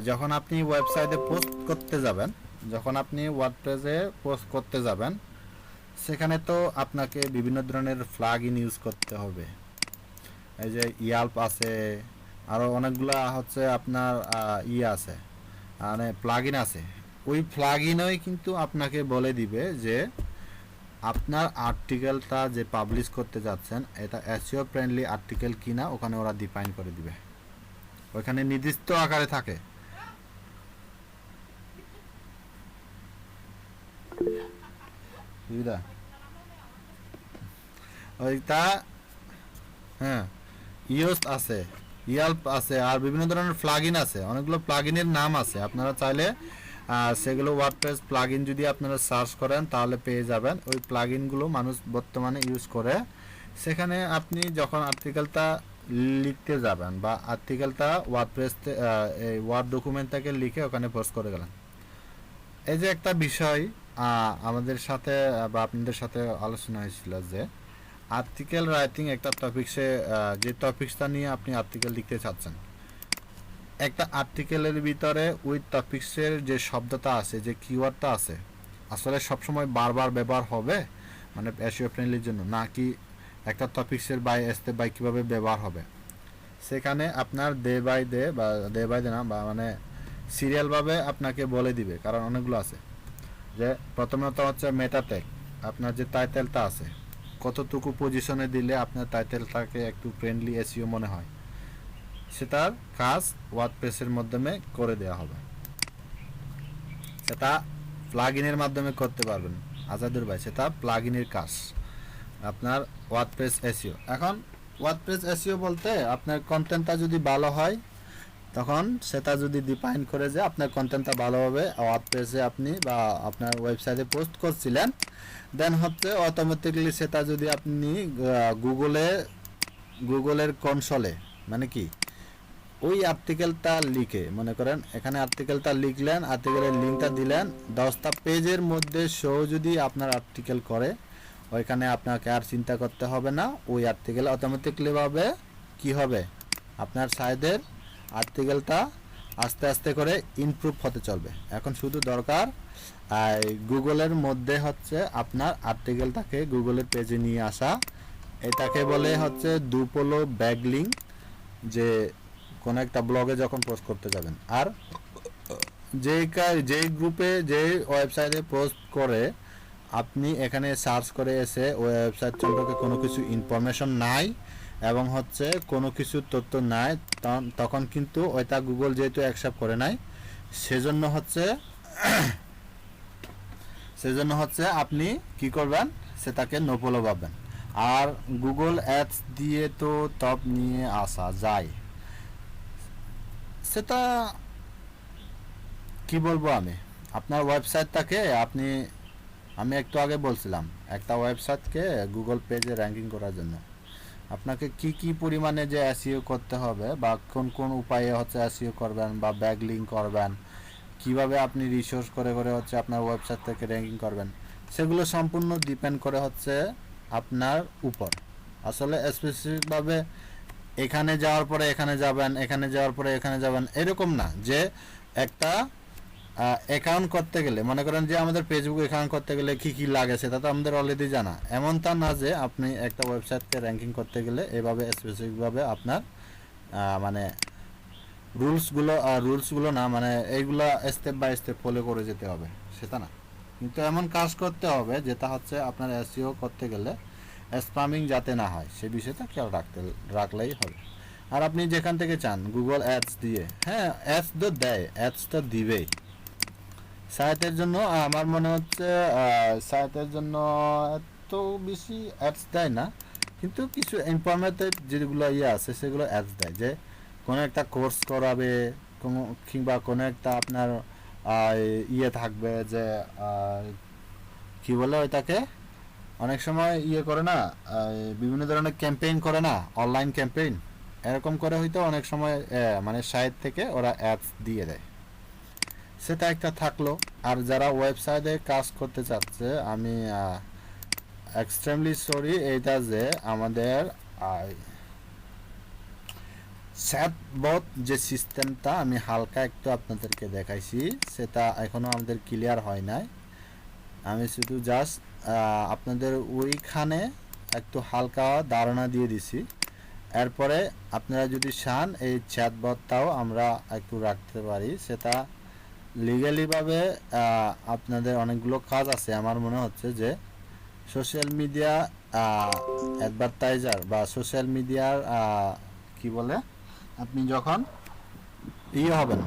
যখন আপনি ওয়েবসাইটে পোস্ট করতে যাবেন, যখন আপনি ওয়ার্ডপ্রেসে পোস্ট করতে যাবেন সেখানে তো আপনাকে বিভিন্ন ধরনের প্লাগইন ইউজ করতে হবে। এই যে ইয়াল্প আছে, আরও অনেকগুলা হচ্ছে আপনার আছে, মানে প্লাগইন আছে। ওই প্লাগইনই কিন্তু আপনাকে বলে দিবে যে আপনার আর্টিকেলটা যে পাবলিশ করতে যাচ্ছেন এটা এসইও ফ্রেন্ডলি আর্টিকেল কিনা, ওখানে ওরা ডিফাইন করে দিবে, ওখানে নির্দিষ্ট আকারে থাকে। বুঝলা? ওইটা হ্যাঁ, ইওস আছে, ইয়াল্প আছে, আর বিভিন্ন ধরনের প্লাগইন আছে, অনেকগুলো প্লাগইনের নাম আছে। আপনারা চাইলে সেগুলো ওয়ার্ডপ্রেস প্লাগইন যদি আপনারা সার্চ করেন তাহলে পেয়ে যাবেন। ওই প্লাগইনগুলো মানুষ বর্তমানে ইউজ করে। সেখানে আপনি যখন আর্টিকেলটা লিখতে যাবেন বা আর্টিকেলটা ওয়ার্ডপ্রেসতে এই ওয়ার্ড ডকুমেন্টটাকে লিখে ওখানে পোস্ট করে গেলেন, এই যে একটা বিষয় আমাদের সাথে বা আপনাদের সাথে আলোচনা হয়েছিল যে আর্টিকেল রাইটিং একটা টপিকসে যে টপিকসটা নিয়ে আপনি আর্টিকেল লিখতে চাচ্ছেন, একটা আর্টিকেলের ভিতরে ওই টপিকসের যে শব্দটা আছে, যে কিওয়ার্ডটা আছে, আসলে সবসময় বারবার ব্যবহার হবে মানে এসইও ফ্রেন্ডলির জন্য, নাকি একটা টপিকসের বাই স্টেপ বাই কীভাবে ব্যবহার হবে, সেখানে আপনার ডে বাই ডে না, বা মানে সিরিয়ালভাবে আপনাকে বলে দিবে। কারণ অনেকগুলো আছে, যে প্রথমত হচ্ছে মেটা ট্যাগ, আপনার যে টাইটেলটা আছে কতটুকু পজিশনে দিলে আপনার টাইটেলটাকে একটু ফ্রেন্ডলি এসইও মনে হয়, সেটার কাজ ওয়ার্ডপ্রেসের মাধ্যমে করে দেওয়া হবে। সেটা প্লাগইনের মাধ্যমে করতে পারবেন আজাদুর ভাই, সেটা প্লাগইনের কাজ আপনার ওয়ার্ডপ্রেস এসইও। এখন ওয়ার্ডপ্রেস এসইও বলতে আপনার কন্টেন্টটা যদি ভালো হয়, তখন সেটা যদি ডিফাইন করে যে আপনার কন্টেন্টটা ভালো হবে, ওয়ার্ডপ্রেসে আপনি বা আপনার ওয়েবসাইটে পোস্ট করছিলেন, দেন হচ্ছে অটোমেটিক্যালি সেটা যদি আপনি গুগলের কনসোলে, মানে কি ওই আর্টিকেলটা লিখে, মনে করেন এখানে আর্টিকেলটা লিখলেন, আর্টিকেলের লিঙ্কটা দিলেন, 10টা পেজের মধ্যে শো যদি আপনার আর্টিকেল করে, ওইখানে আপনাকে আর চিন্তা করতে হবে না, ওই আর্টিকেল অটোমেটিকলিভাবে কি হবে, আপনার সাইডের আর্টিকেলটা আস্তে আস্তে করে ইমপ্রুভ হতে চলবে। এখন শুধু দরকার গুগলের মধ্যে হচ্ছে আপনার আর্টিকেলটাকে গুগলের পেজে নিয়ে আসা, এটাকে বলে হচ্ছে দুপোলো ব্যাকলিঙ্ক, যে কোনো একটা ব্লগে যখন পোস্ট করতে যাবেন। আর যেই গ্রুপে যে ওয়েবসাইটে পোস্ট করে আপনি এখানে সার্চ করে এসে ওয়েবসাইট সম্পর্কে কোনো কিছু ইনফরমেশন নাই এবং হচ্ছে কোনো কিছু তথ্য নাই, তখন কিন্তু ওইটা গুগল যেহেতু অ্যাকসেপ্ট করে নাই, সেজন্য হচ্ছে আপনি কি করবেন, সেটাকে নোপলো পাবেন। আর গুগল অ্যাডস দিয়ে তো টপ নিয়ে আসা যায়, সেটা কি বলবো আমি, আপনার ওয়েবসাইটটাকে আমি একটু আগে বলছিলাম, একটা ওয়েবসাইটকে গুগল পেজে র্যাঙ্কিং করার জন্য আপনাকে কি কি পরিমাণে যে এসইও করতে হবে, বা কোন কোন উপায়ে হচ্ছে এসইও করবেন বা ব্যাকলিঙ্ক করবেন, কিভাবে আপনি রিসোর্স করে হচ্ছে আপনার ওয়েবসাইট থেকে র্যাঙ্কিং করবেন, সেগুলো সম্পূর্ণ ডিপেন্ড করে হচ্ছে আপনার উপর। আসলে স্পেসিফিকভাবে এখানে যাওয়ার পরে এখানে যাবেন, এখানে যাওয়ার পরে এখানে যাবেন, এরকম না। যে একটা অ্যাকাউন্ট করতে গেলে, মনে করেন যে আমাদের ফেসবুক অ্যাকাউন্ট করতে গেলে কি কি লাগে সেটা তো আমাদের অলরেডি জানা, এমনটা না যে আপনি একটা ওয়েবসাইটকে র্যাঙ্কিং করতে গেলে এভাবে স্পেসিফিকভাবে আপনার মানে রুলসগুলো না, মানে এইগুলা স্টেপ বাই স্টেপ ফলো করে যেতে হবে সেটা না, কিন্তু এমন কাজ করতে হবে যেটা হচ্ছে আপনার এসইও করতে গেলে স্প্যামিং যাতে না হয়, সে বিষয়টা খেয়াল রাখলেই হবে। আর আপনি যেখান থেকে চান গুগল অ্যাডস দিয়ে, হ্যাঁ অ্যাডস তো দেয়, অ্যাডস তো দিবেই সাইটের জন্য। আমার মনে হচ্ছে সাইটের জন্য এত বেশি অ্যাডস দেয় না, কিন্তু কিছু ইনফরমেটিভ যেগুলো আছে সেগুলো অ্যাডস দেয়, যে কোনো একটা কোর্স করাবে, কিংবা কোনো একটা আপনার থাকবে, যে কি বলে ওইটাকে অনেক সময় করে না, বিভিন্ন ধরনের ক্যাম্পেইন করে না, অনলাইন ক্যাম্পেইন, এরকম করে হয়তো অনেক সময় মানে সাইট থেকে ওরা অ্যাডস দিয়ে দেয়, সেটা একটা থাকলো। আর যারা ওয়েবসাইটে কাজ করতে চাচ্ছে, আমি এক্সট্রিমলি সরি এইটা যে আমাদের চ্যাটবট যে সিস্টেমটা আমি হালকা একটু আপনাদেরকে দেখাইছি, সেটা এখনো আমাদের ক্লিয়ার হয় নাই। আমি শুধু জাস্ট আপনাদের ওইখানে একটু হালকা ধারণা দিয়ে দিছি। এরপরে আপনারা যদি চান এই চ্যাটবটটাও আমরা একটু রাখতে পারি, সেটা লিগ্যালিভাবে আপনাদের অনেকগুলো কাজ আছে। আমার মনে হচ্ছে যে সোশ্যাল মিডিয়া অ্যাডভার্টাইজার বা সোশ্যাল মিডিয়ার কি বলে, আপনি যখন হবেন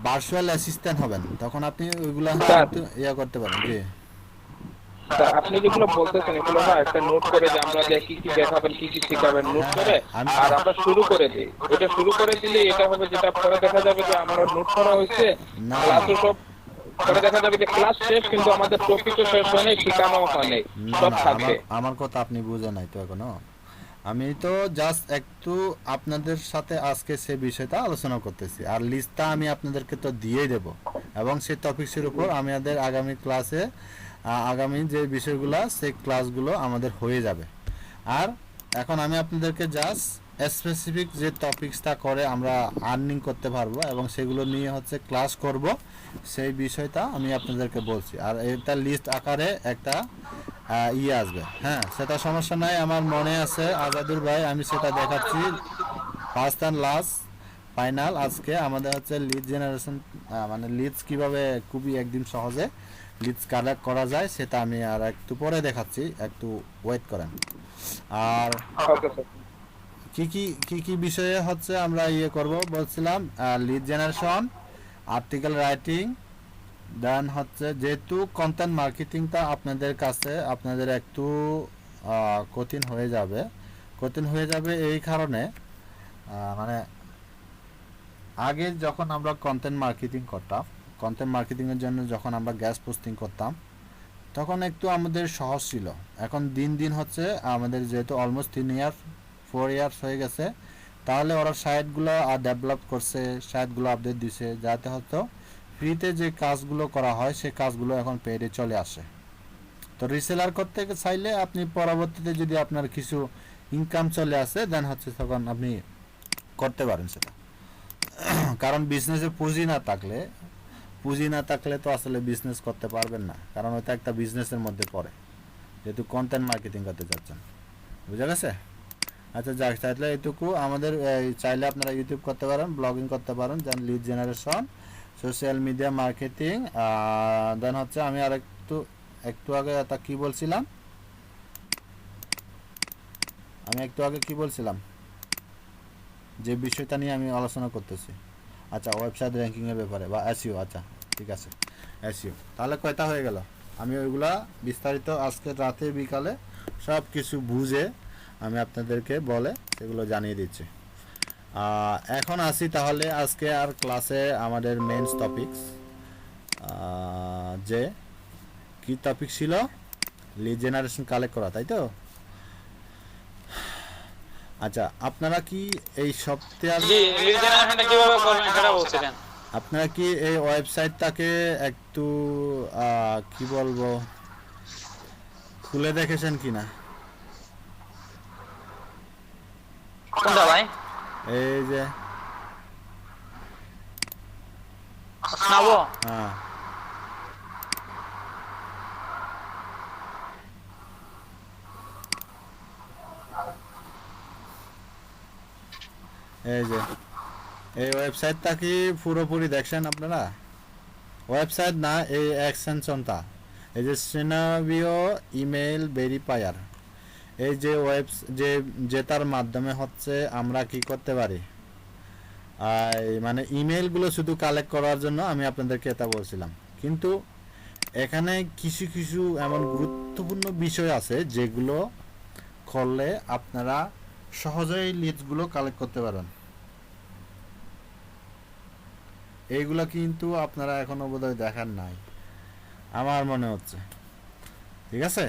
ভার্চুয়াল অ্যাসিস্ট্যান্ট হবেন, তখন আপনি ওইগুলো করতে পারেন। জি আপনি যেগুলো বলতেছেন এগুলো না একটা নোট করে, যে আমরা কি কি দেখাবেন, কি কি শিখাবেন, নোট করে আর আমরা শুরু করে দিই। ওটা শুরু করে দিলে এটা হবে, যেটা পরে দেখা যাবে যে আমরা নোট করা হয়েছে, ক্লাসও সব পরে দেখা যাবে যে ক্লাস শেষ, কিন্তু আমাদের টপিকও শেষ হয় নাই, শিখানো হয় নাই, সব থাকবে। আমার কথা আপনি বুঝেন নাই তো এখনো। আমি তো জাস্ট একটু আপনাদের সাথে আজকে সে বিষয়টা আলোচনা করতেছি, আর লিস্টটা আমি আপনাদেরকে তো দিয়েই দেব, এবং সেই টপিকসের উপর আমাদের আগামী ক্লাসে আগামী যে বিষয়গুলো সেই ক্লাসগুলো আমাদের হয়ে যাবে। আর এখন আমি আপনাদেরকে জাস্ট স্পেসিফিক যে টপিকসটা করে আমরা আর্নিং করতে পারবো এবং সেগুলো নিয়ে হচ্ছে ক্লাস করব, সেই বিষয়টা আমি আপনাদেরকে বলছি। আর এটা লিস্ট আকারে একটা আসবে, হ্যাঁ, সেটা সমস্যা নাই। আমার মনে আছে আজাদুর ভাই, আমি সেটা দেখাচ্ছি। ফার্স্ট অ্যান্ড লাস্ট ফাইনাল আজকে আমাদের হচ্ছে লিড জেনারেশন, মানে লিডস কিভাবে খুবই একদিন সহজে লিডস কালেক্ট করা যায় সেটা আমি আর একটু পরে দেখাচ্ছি, একটু ওয়েট করেন। আর ওকে স্যার। কি বিষয়ে হচ্ছে আমরা করব বলছিলাম, লিড জেনারেশন, আর্টিকেল রাইটিং, দেন হচ্ছে যেহেতু কন্টেন্ট মার্কেটিংটা আপনাদের কাছে আপনাদের একটু কঠিন হয়ে যাবে এই কারণে, মানে আগে যখন আমরা কন্টেন্ট মার্কেটিংয়ের জন্য যখন আমরা গ্যাস পোস্টিং করতাম তখন একটু আমাদের সহজ ছিল। এখন দিন দিন হচ্ছে আমাদের যেহেতু অলমোস্ট 4 ইয়ার্স হয়ে গেছে, তাহলে ওরা সাইটগুলো ডেভেলপ করছে, সাইটগুলো আপডেট দিছে, যাতে হয়তো ফ্রিতে যে কাজগুলো করা হয় সেই কাজগুলো এখন পেডে চলে আসে। তো রিসেলার করতে চাইলে আপনি পরবর্তীতে যদি আপনার কিছু ইনকাম চলে আসে দেন হচ্ছে তখন আপনি করতে পারেন সেটা। কারণ বিজনেসে পুঁজি না থাকলে তো আসলে বিজনেস করতে পারবেন না, কারণ ওটা একটা বিজনেসের মধ্যে পড়ে, যেহেতু কন্টেন্ট মার্কেটিং করতে যাচ্ছেন। বুঝা গেছে? আচ্ছা, যাক, চাইলে এইটুকু। আমাদের চাইলে আপনারা ইউটিউব করতে পারেন, ব্লগিং করতে পারেন, then lead generation, social media marketing, then হচ্ছে আমি আর একটু আগে এটা কি বলছিলাম, যে বিষয়টা নিয়ে আমি আলোচনা করতেছি। আচ্ছা, ওয়েবসাইট র্যাঙ্কিংয়ের ব্যাপারে বা এসইও। আচ্ছা, ঠিক আছে, এসইও। তাহলে কয়টা হয়ে গেল? আমি ওইগুলা বিস্তারিত আজকে রাতে বিকালে সব কিছু বুঝে আমি আপনাদেরকে বলে সেগুলো জানিয়ে দিচ্ছি। এখন আসি তাহলে আজকে আর ক্লাসে আমাদের মেইনস টপিকস, যে কি টপিক ছিল, লিড জেনারেশন কালেক্ট করা, তাই তো? আচ্ছা, আপনারা কি এই সপ্তাহে জি লিড জেনারেশনটা কিভাবে করবেন সেটা বলছিলেন। আপনারা কি এই ওয়েবসাইটটাকে একটু কি বলবো খুলে দেখেছেন কিনা? কোনটা ভাই? এই যে শোনাবো? হ্যাঁ, এই যে এই ওয়েবসাইটটা কি পুরোপুরি দেখছেন আপনারা? ওয়েবসাইট না, এই এক্সটেনশনটা, এই যে সিনারিও ইমেল ভেরিফায়ার, এই যে যেটার মাধ্যমে হচ্ছে আমরা কি করতে পারি, মানে ইমেলগুলো শুধু কালেক্ট করার জন্য আমি আপনাদেরকে এটা বলছিলাম। কিন্তু এখানে কিছু এমন গুরুত্বপূর্ণ বিষয় আছে যেগুলো করলে আপনারা সহজেই লিডসগুলো কালেক্ট করতে পারেন। এইগুলো কিন্তু আপনারা এখনো বোধহয় দেখার নাই আমার মনে হচ্ছে। ঠিক আছে,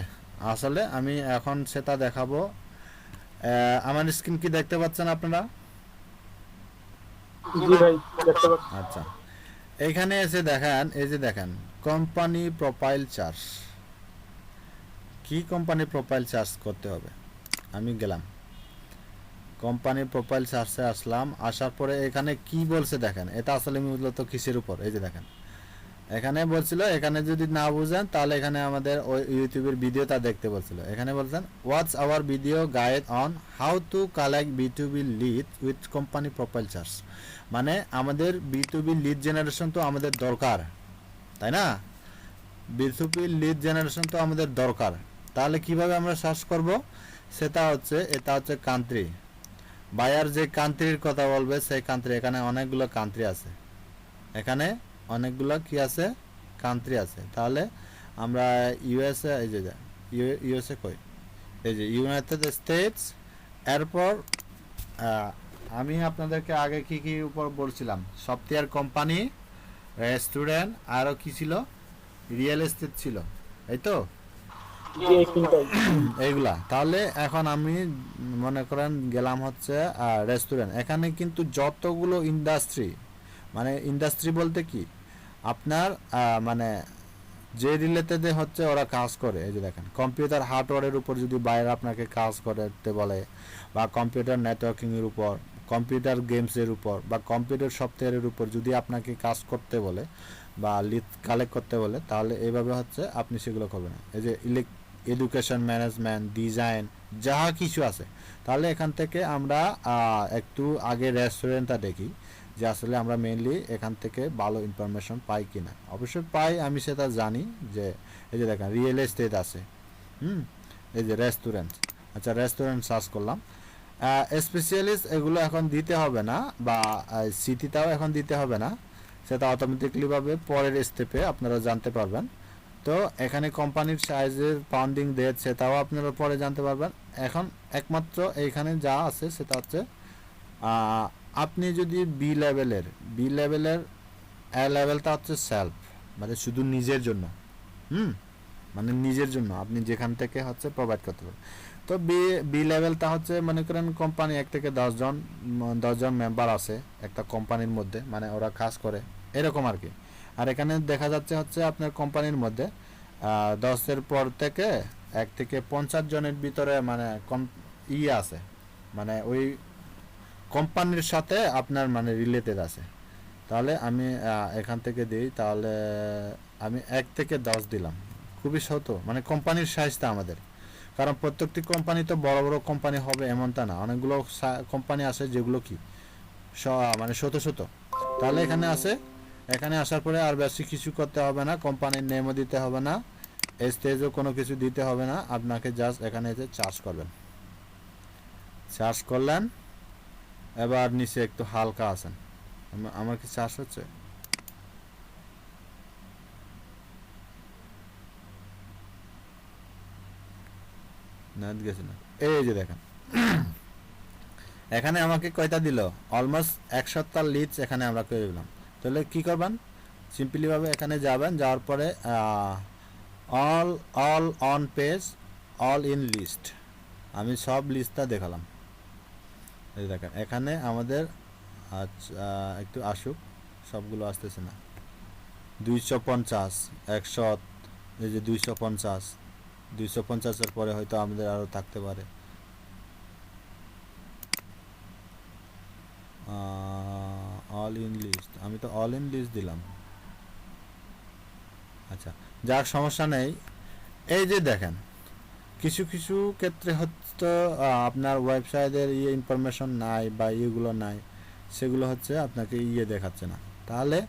আসলে আমি এখন সেটা দেখাবো। আমার স্ক্রিন কি দেখতে পাচ্ছেন আপনারা? জি ভাই, দেখতে পাচ্ছি। আচ্ছা, এইখানে এসে দেখেন, এই যে দেখেন কোম্পানি প্রোফাইল চার্জ। কি কোম্পানি প্রোফাইল চার্জ করতে হবে? আমি গেলাম কোম্পানি প্রোফাইল সার্চে আসলাম, আসার পরে এখানে কি বলছে দেখেন। এটা আসলে মূলত কিসের উপর, এই যে দেখেন এখানে বলছিল, এখানে যদি না বুঝেন তাহলে এখানে আমাদের ওই ইউটিউবের ভিডিওটা দেখতে বলছিল। এখানে বলছেন what's our video guide on how to collect বিটুবি lead with company profile charge. মানে আমাদের বিটুবি লিড জেনারেশন তো আমাদের দরকার, তাই না? বিটুবি লিড জেনারেশন তো আমাদের দরকার। তাহলে কিভাবে আমরা সার্চ করব? সেটা হচ্ছে, এটা হচ্ছে কান্ট্রি, বায়ার যে কান্ট্রির কথা বলবে সেই কান্ট্রি। এখানে অনেকগুলো কান্ট্রি আছে, এখানে অনেকগুলো কি আছে, কান্ট্রি আছে। তাহলে আমরা ইউএসএ, এই যে ইউএসএ কই, এই যে ইউনাইটেড স্টেটস। এরপর আমি আপনাদেরকে আগে কি উপর বলছিলাম, সফটওয়্যার কোম্পানি, রেস্টুরেন্ট, আরও কি ছিল, রিয়েল এস্টেট ছিল, এই তো এইগুলা। তাহলে এখন আমি মনে করেন গেলাম হচ্ছে রেস্টুরেন্ট। এখানে কিন্তু যতগুলো ইন্ডাস্ট্রি, মানে ইন্ডাস্ট্রি বলতে কি আপনার মানে যে রিলেটেডে হচ্ছে ওরা কাজ করে। এই যে দেখেন, কম্পিউটার হার্ডওয়্যারের উপর যদি বাইরে আপনাকে কাজ করতে বলে, বা কম্পিউটার নেটওয়ার্কিংয়ের উপর, কম্পিউটার গেমসের উপর, বা কম্পিউটার সফটওয়্যারের উপর যদি আপনাকে কাজ করতে বলে বা লিড কালেক্ট করতে বলে, তাহলে এইভাবে হচ্ছে আপনি সেগুলো করবেন। এই যে এডুকেশন ম্যানেজমেন্ট, ডিজাইন, যা কিছু আছে, তাহলে এখান থেকে আমরা একটু আগে রেস্টুরেন্টটা দেখি যে আসলে আমরা মেইনলি এখান থেকে ভালো ইনফরমেশন পাই কিনা। অবশ্যই পাই, আমি সেটা জানি। যে এই যে দেখেন রিয়েল এস্টেট আছে, এই যে রেস্টুরেন্ট, আচ্ছা রেস্টুরেন্ট সার্চ করলাম। স্পেশালিস্ট এগুলো এখন দিতে হবে না, বা সিটিটাও এখন দিতে হবে না, সেটা অটোমেটিকলিভাবে পরের স্টেপে আপনারা জানতে পারবেন। তো এখানে কোম্পানির সাইজের পাউন্ডিং ডেট সেটাও আপনারা পরে জানতে পারবেন। এখন একমাত্র এইখানে যা আছে সেটা হচ্ছে আপনি যদি বি লেভেলের এ লেভেলটা হচ্ছে সেলফ, মানে শুধু নিজের জন্য, মানে নিজের জন্য আপনি যেখান থেকে হচ্ছে প্রোভাইড করতে পারেন। তো বি লেভেলটা হচ্ছে মনে করেন কোম্পানি 1 থেকে 10 জন মেম্বার আছে একটা কোম্পানির মধ্যে, মানে ওরা কাজ করে এরকম আর কি। আর এখানে দেখা যাচ্ছে হচ্ছে আপনার কোম্পানির মধ্যে 10-এর পর থেকে 1 থেকে 50 জনের ভিতরে মানে আছে, মানে ওই কোম্পানির সাথে আপনার মানে রিলেটেড আছে। তাহলে আমি এখান থেকে দিই, তাহলে আমি 1 থেকে 10 দিলাম। খুবই ছোট, মানে কোম্পানির সাইজটা আমাদের, কারণ প্রত্যেকটি কোম্পানি তো বড় বড় কোম্পানি হবে এমনটা না, অনেকগুলো কোম্পানি আছে যেগুলো কি মানে ছোট ছোট। তাহলে এখানে আসার পরে আর বেশি কিছু করতে হবে না, কোম্পানির নেমও দিতে হবে না, স্টেজও কোনো কিছু দিতে হবে না, আপনাকে জাস্ট এখানে এসে চার্জ করবেন। চার্জ করলেন, এবার নিচে একটু হালকা আছেন। আমার কি চার্জ হচ্ছে? না গেছে না। এই যে দেখেন এখানে আমাকে কয়টা দিল, অলমোস্ট 1 সপ্তাহ লিডস এখানে আমরা করে দিলাম। তাহলে কি করবেন, সিম্পলি ভাবে এখানে যাবেন, যাওয়ার পরে all on page, all in list, আমি সব লিস্টটা দেখালাম। এই দেখেন এখানে আমাদের একটু আসুক, সবগুলো আসতেছে না। 250, 100, এই যে 250, 250-এর পরে হয়তো আমাদের আরও থাকতে পারে। অল ইন লিস্ট, আমি তো অল ইন লিস্ট দিলাম। আচ্ছা যাক, সমস্যা নেই। এই যে দেখেন কিছু কিছু ক্ষেত্রে হয়তো আপনার ওয়েবসাইটের ইনফরমেশন নাই বা ইয়েগুলো নাই, সেগুলো হচ্ছে আপনাকে দেখাচ্ছে না। তাহলে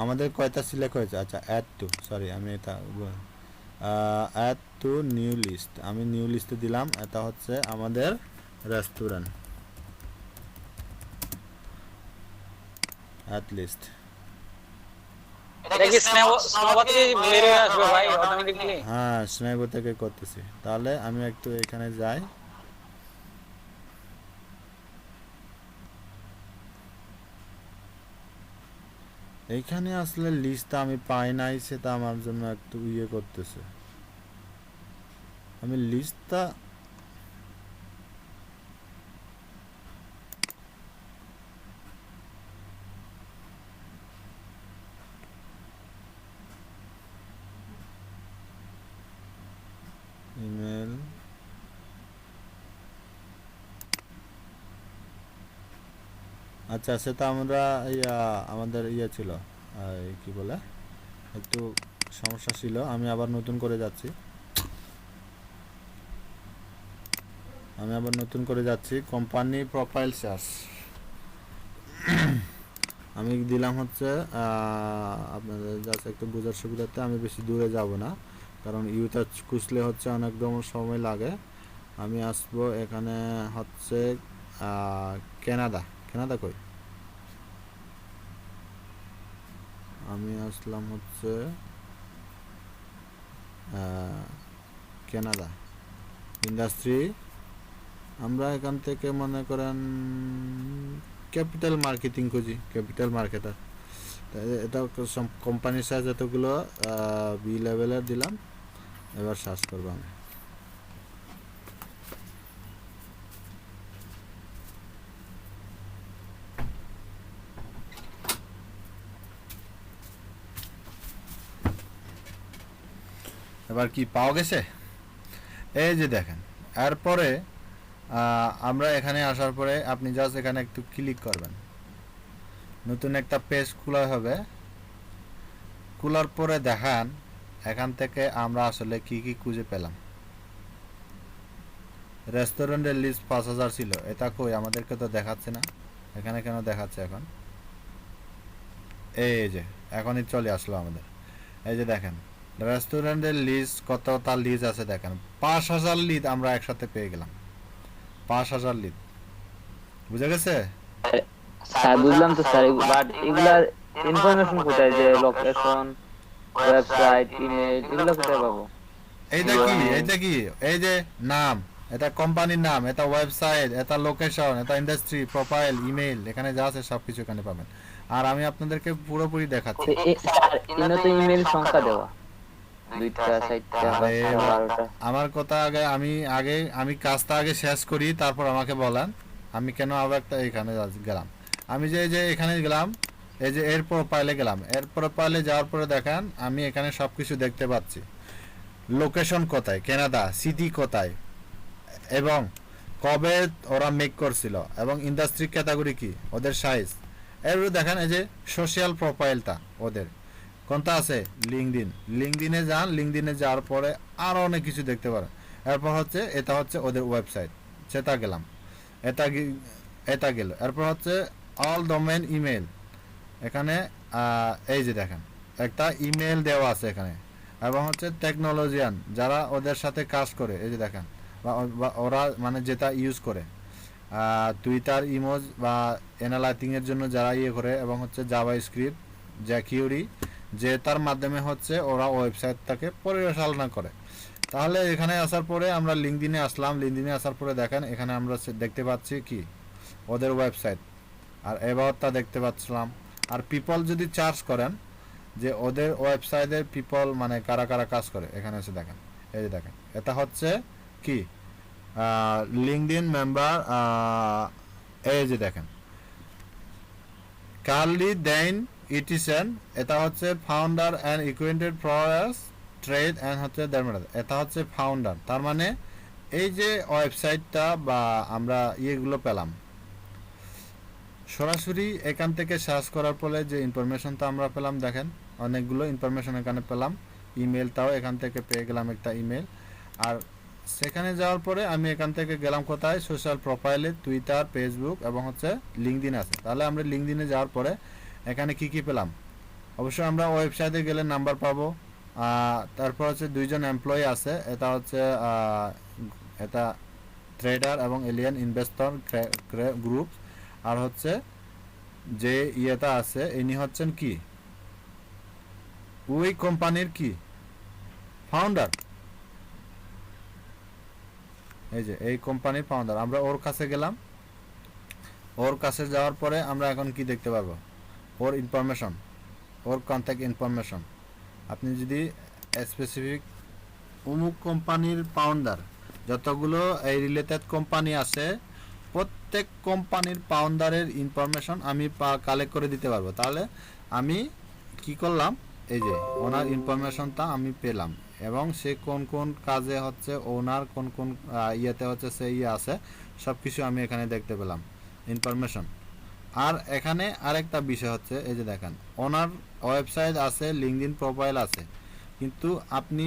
আমাদের কয়টা সিলেক্ট হয়েছে? আচ্ছা অ্যাড টু, সরি আমি এটা অ্যাড টু নিউ লিস্ট, আমি নিউ লিস্টে দিলাম। এটা হচ্ছে আমাদের রেস্টুরেন্ট অ্যাট লিস্ট। এটা কি স্নেহবতী বের হয়ে আসবে ভাই অটোমেটিক্যালি? হ্যাঁ স্নেহবো থেকে করতেছি। তাহলে আমি একটু এখানে যাই, এইখানে আসলে লিস্টটা আমি পাই নাই, সেটা আমার জন্য একটু করতেছে। আমি লিস্টটা ইমেল, আচ্ছা সেটা আমরা আমাদের ছিল কি বলে, একটু সমস্যা ছিল। আমি আবার নতুন করে যাচ্ছি, কোম্পানি প্রোফাইল সার্চ আমি দিলাম হচ্ছে। আপনাদের জাস্ট একটু বোঝার সুবিধাতে আমি বেশি দূরে যাব না, কারণ ইউটা খুঁজলে হচ্ছে অনেক সময় লাগে। আমি আসবো এখানে হচ্ছে কানাডা কই, আমি আসলাম হচ্ছে কানাডা ইন্ডাস্ট্রি। আমরা এখান থেকে মনে করেন ক্যাপিটাল মার্কেটিং খুঁজি, ক্যাপিটাল মার্কেটার। এটা কোম্পানির সাইজ এতগুলো বি লেভেলের দিলাম। এবার সার্চ করবো আমি। এবার কি পাওয়া গেছে? এই যে দেখেন, এরপরে আমরা এখানে আসার পরে আপনি জাস্ট এখানে একটু ক্লিক করবেন, নতুন একটা পেজ খোলা হবে। খোলার পরে দেখান এখান থেকে আমরা আসলে কি কি খুঁজে পেলাম। রেস্টুরেন্টের লিস্ট 5000 ছিল, এটা কই আমাদেরকে তো দেখাচ্ছে না, এখানে কেন দেখাচ্ছে এখন? এই যে এখনই চলে আসলো আমাদের। এই যে দেখেন রেস্টুরেন্টের লিস্ট কতটা লিস্ট আছে দেখেন, 5000 লিড আমরা একসাথে পেয়ে গেলাম। 5000 লিড, বুঝা গেছে? স্যার বুঝলাম তো স্যার, বাট এগুলার ইনফরমেশন কোথায়, যে লোকেশন, ওয়েবসাইট, ইমেল, এগুলো কোথায় পাবো? এইটা কি এই যে নাম, এটা কোম্পানির নাম, এটা ওয়েবসাইট, এটা লোকেশন, এটা ইন্ডাস্ট্রি, প্রোফাইল, ইমেল, এখানে যা আছে সবকিছু এখানে পাবেন। আর আমি আপনাদেরকে পুরোপুরি দেখাচ্ছি। স্যার ইনো তো ইমেল সংখ্যা দেওয়া 2টা 4টা 12টা। আমার কথা আমি কাজটা আগে শেষ করি, তারপর আমাকে বলেন আমি কেন আবার একটা এখানে গেলাম। আমি যে এখানে গেলাম, এই যে এর প্রোফাইলে গেলাম, এর প্রোফাইলে যাওয়ার পরে দেখেন আমি এখানে সবকিছু দেখতে পাচ্ছি। লোকেশন কোথায়, কানাডা, সিটি কোথায়, এবং কবে ওরা মেক করছিল, এবং ইন্ডাস্ট্রি ক্যাটাগরি কি, ওদের সাইজ। এরপরে দেখেন এই যে সোশ্যাল প্রোফাইলটা ওদের কোনটা আছে, লিঙ্কডিনে যান, লিঙ্কডিনে যাওয়ার পরে আরও অনেক কিছু দেখতে পারেন। এরপর হচ্ছে এটা হচ্ছে ওদের ওয়েবসাইট, সেটা গেলাম, এটা গেল। এরপর হচ্ছে অল ডোমেন ইমেল, এখানে এই যে দেখেন একটা ইমেল দেওয়া আছে এখানে। এবং হচ্ছে টেকনোলজিয়ান যারা ওদের সাথে কাজ করে, এই যে দেখেন, বা ওরা মানে যেটা ইউজ করে টুইটার ইমোজ বা অ্যানালাইটিংয়ের জন্য যারা ইয়ে করে, এবং হচ্ছে জাভা স্ক্রিপ্ট, জ্যাকিউরি, যে তার মাধ্যমে হচ্ছে ওরা ওয়েবসাইটটাকে পরিচালনা করে। তাহলে এখানে আসার পরে আমরা লিঙ্কডিনে আসলাম, লিঙ্কডিনে আসার পরে দেখেন এখানে আমরা দেখতে পাচ্ছি কি ওদের ওয়েবসাইট, আর এবারটা দেখতে পাচ্ছিলাম। আর পিপল যদি চার্জ করেন যে ওদের ওয়েবসাইটের পিপল মানে কারা কারা কাজ করে, এখানে এসে দেখেন, এই যে দেখেন এটা হচ্ছে কি লিঙ্কডিন মেম্বার, এই যে দেখেন কার্লি দেইন ইটিসেন, এটা হচ্ছে ফাউন্ডার অ্যান্ড ইকুইন্টেড প্রয়াস ট্রেড অ্যান্ড হচ্ছে এটা হচ্ছে ফাউন্ডার। তার মানে এই যে ওয়েবসাইটটা বা আমরা ইয়েগুলো পেলাম, সরাসরি এখান থেকে সার্চ করার পরে যে ইনফরমেশনটা আমরা পেলাম, দেখেন অনেকগুলো ইনফরমেশন এখানে পেলাম। ইমেলটাও এখান থেকে পেয়ে গেলাম একটা ইমেল। আর সেখানে যাওয়ার পরে আমি এখান থেকে গেলাম কোথায়, সোশ্যাল প্রোফাইলে টুইটার, ফেসবুক এবং হচ্ছে লিঙ্কডিন আছে। তাহলে আমরা লিঙ্কডিনে যাওয়ার পরে এখানে কি কি পেলাম, অবশ্যই আমরা ওয়েবসাইটে গেলে নাম্বার পাবো। তারপর হচ্ছে 2 জন এমপ্লয়ি আছে, এটা হচ্ছে এটা ট্রেডার এবং এলিয়ান ইনভেস্টর গ্রুপ। আর হচ্ছে যে ইয়েটা আছে ইনি হচ্ছেন কি ওই কোম্পানির কি ফাউন্ডার, এই যে এই কোম্পানির ফাউন্ডার। আমরা ওর কাছে গেলাম, ওর কাছে যাওয়ার পরে আমরা এখন কি দেখতে পারবো, ওর ইনফরমেশন, ওর কন্ট্যাক্ট ইনফরমেশন। আপনি যদি স্পেসিফিক অমুক কোম্পানির ফাউন্ডার, যতগুলো এই রিলেটেড কোম্পানি আছে প্রত্যেক কোম্পানির ফাউন্ডারের ইনফরমেশন আমি কালেক্ট করে দিতে পারবো। তাহলে আমি কি করলাম, এই যে ওনার ইনফরমেশনটা আমি পেলাম, এবং সে কোন কোন কাজে হচ্ছে, ওনার কোন কোন ইয়েতে হচ্ছে সে ইয়ে আছে, সব কিছু আমি এখানে দেখতে পেলাম ইনফরমেশন। আর এখানে আরেকটা বিষয় হচ্ছে, এই যে দেখেন ওনার ওয়েবসাইট আছে, লিঙ্কডিন প্রোফাইল আছে, কিন্তু আপনি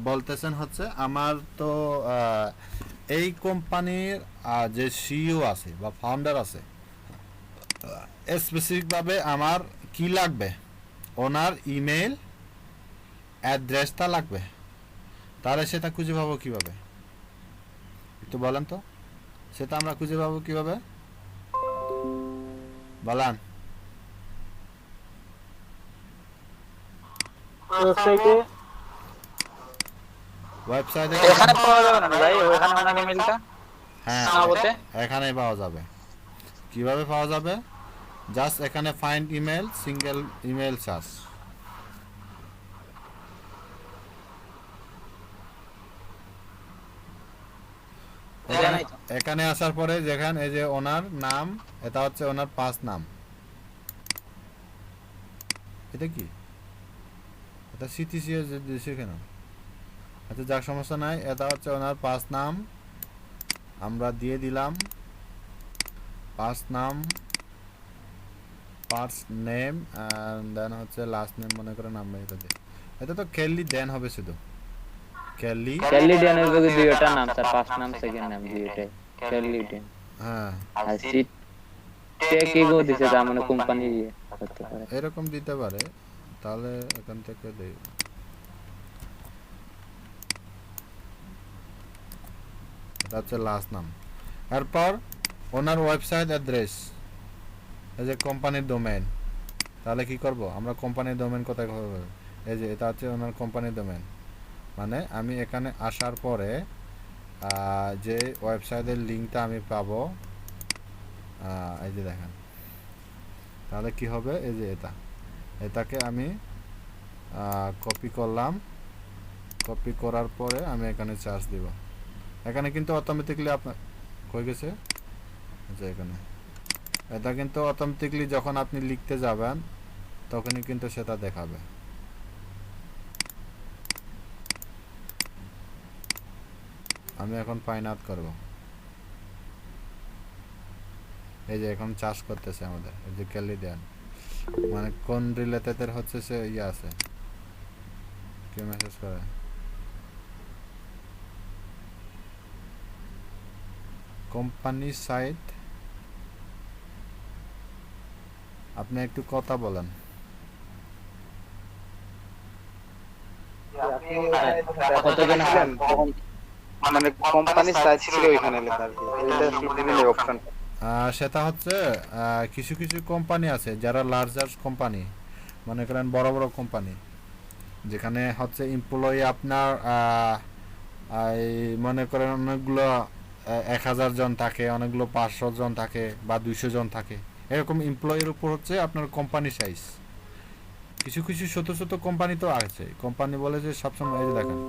বলতেছেন হচ্ছে আমার তো এই কোম্পানির যে সিইও আছে বা ফাউন্ডার আছে, স্পেসিফিকভাবে আমার কি লাগবে, ওনার ইমেল অ্যাড্রেসটা লাগবে। তাহলে সেটা খুঁজে পাবো কিভাবে, একটু বলেন তো, সেটা আমরা খুঁজে পাবো কিভাবে বলেন? ওয়েবসাইটে এখানে পাওয়া যাবে না ভাই, ওখানে ওনার ইমেলটা হ্যাঁ নবতে এখানে পাওয়া যাবে। কিভাবে পাওয়া যাবে, জাস্ট এখানে find email, single email search. এখানে আসার পরে দেখেন এই যে ওনার নাম, এটা হচ্ছে ওনার 5 নাম। এটা কি, এটা সিটিসি এর দেশে কেন আচ্ছা যাক সমস্যা নাই, এটা হচ্ছে ওনার ফার্স্ট নাম, আমরা দিয়ে দিলাম ফার্স্ট নাম, ফার্স্ট নেম অ্যান্ড দেন হচ্ছে লাস্ট নেম, মনে করেন আমরা এটা দিই। এটা তো কেলি দেন হবে শুধু কেলি। ক্যালি ডেনের বগে দুইটা নাম স্যার, ফার্স্ট নাম সেকেন্ড নাম দুইটাই ক্যালি ডেন। হ্যাঁ আর সিট কি গো দিছে যা মানে কোম্পানি করতে পারে এরকম দিতে পারে, তাহলে এখান থেকে দেই। এটা হচ্ছে লাস্ট নাম। এরপর ওনার ওয়েবসাইট অ্যাড্রেস, এই যে কোম্পানির ডোমেন। তাহলে কি করব আমরা, কোম্পানির ডোমেন কোথায় হবে, এই যে এটা হচ্ছে ওনার কোম্পানির ডোমেন। মানে আমি এখানে আসার পরে যে ওয়েবসাইটের লিঙ্কটা আমি পাবো, এই যে দেখেন, তাহলে কি হবে, এই যে এটাকে আমি কপি করলাম, কপি করার পরে আমি এখানে চার্জ দিব। এখানে কিন্তু অটোমেটিকলি আপনার কই গেছে, আচ্ছা এখানে এটা কিন্তু অটোমেটিকলি যখন আপনি লিখতে যাবেন তখনই কিন্তু সেটা দেখাবে। আমি এখন ফাইন আউট করব, এই যে এখন চার্জ করতেছে আমাদের, এই যে ক্যালি দেন মানে কোন রিলেটেড হচ্ছে সে ইয়ে আছে, কি মেসেজ করে, কোম্পানি সাইট। আপনি একটু কথা বলেন। কতজন আছেন? মানে কোম্পানির সাইজ ছিল এখানে লেখা আছে, এটা দিবেন এই অপশন। সেটা হচ্ছে কিছু কিছু কোম্পানি আছে যারা লার্জার কোম্পানি, মনে করেন বড় বড় কোম্পানি, যেখানে হচ্ছে এমপ্লয়ি আপনার এই মনে করেন অনেকগুলো 1000 জন থাকে, অনেকগুলো 500 জন থাকে বা 200 জন থাকে, এরকম এমপ্লয়ির উপর হচ্ছে আপনার কোম্পানি সাইজ। কিছু কিছু ছোট ছোট কোম্পানি তো আছে, কোম্পানি বলে যে সবসময়, এই যে দেখেন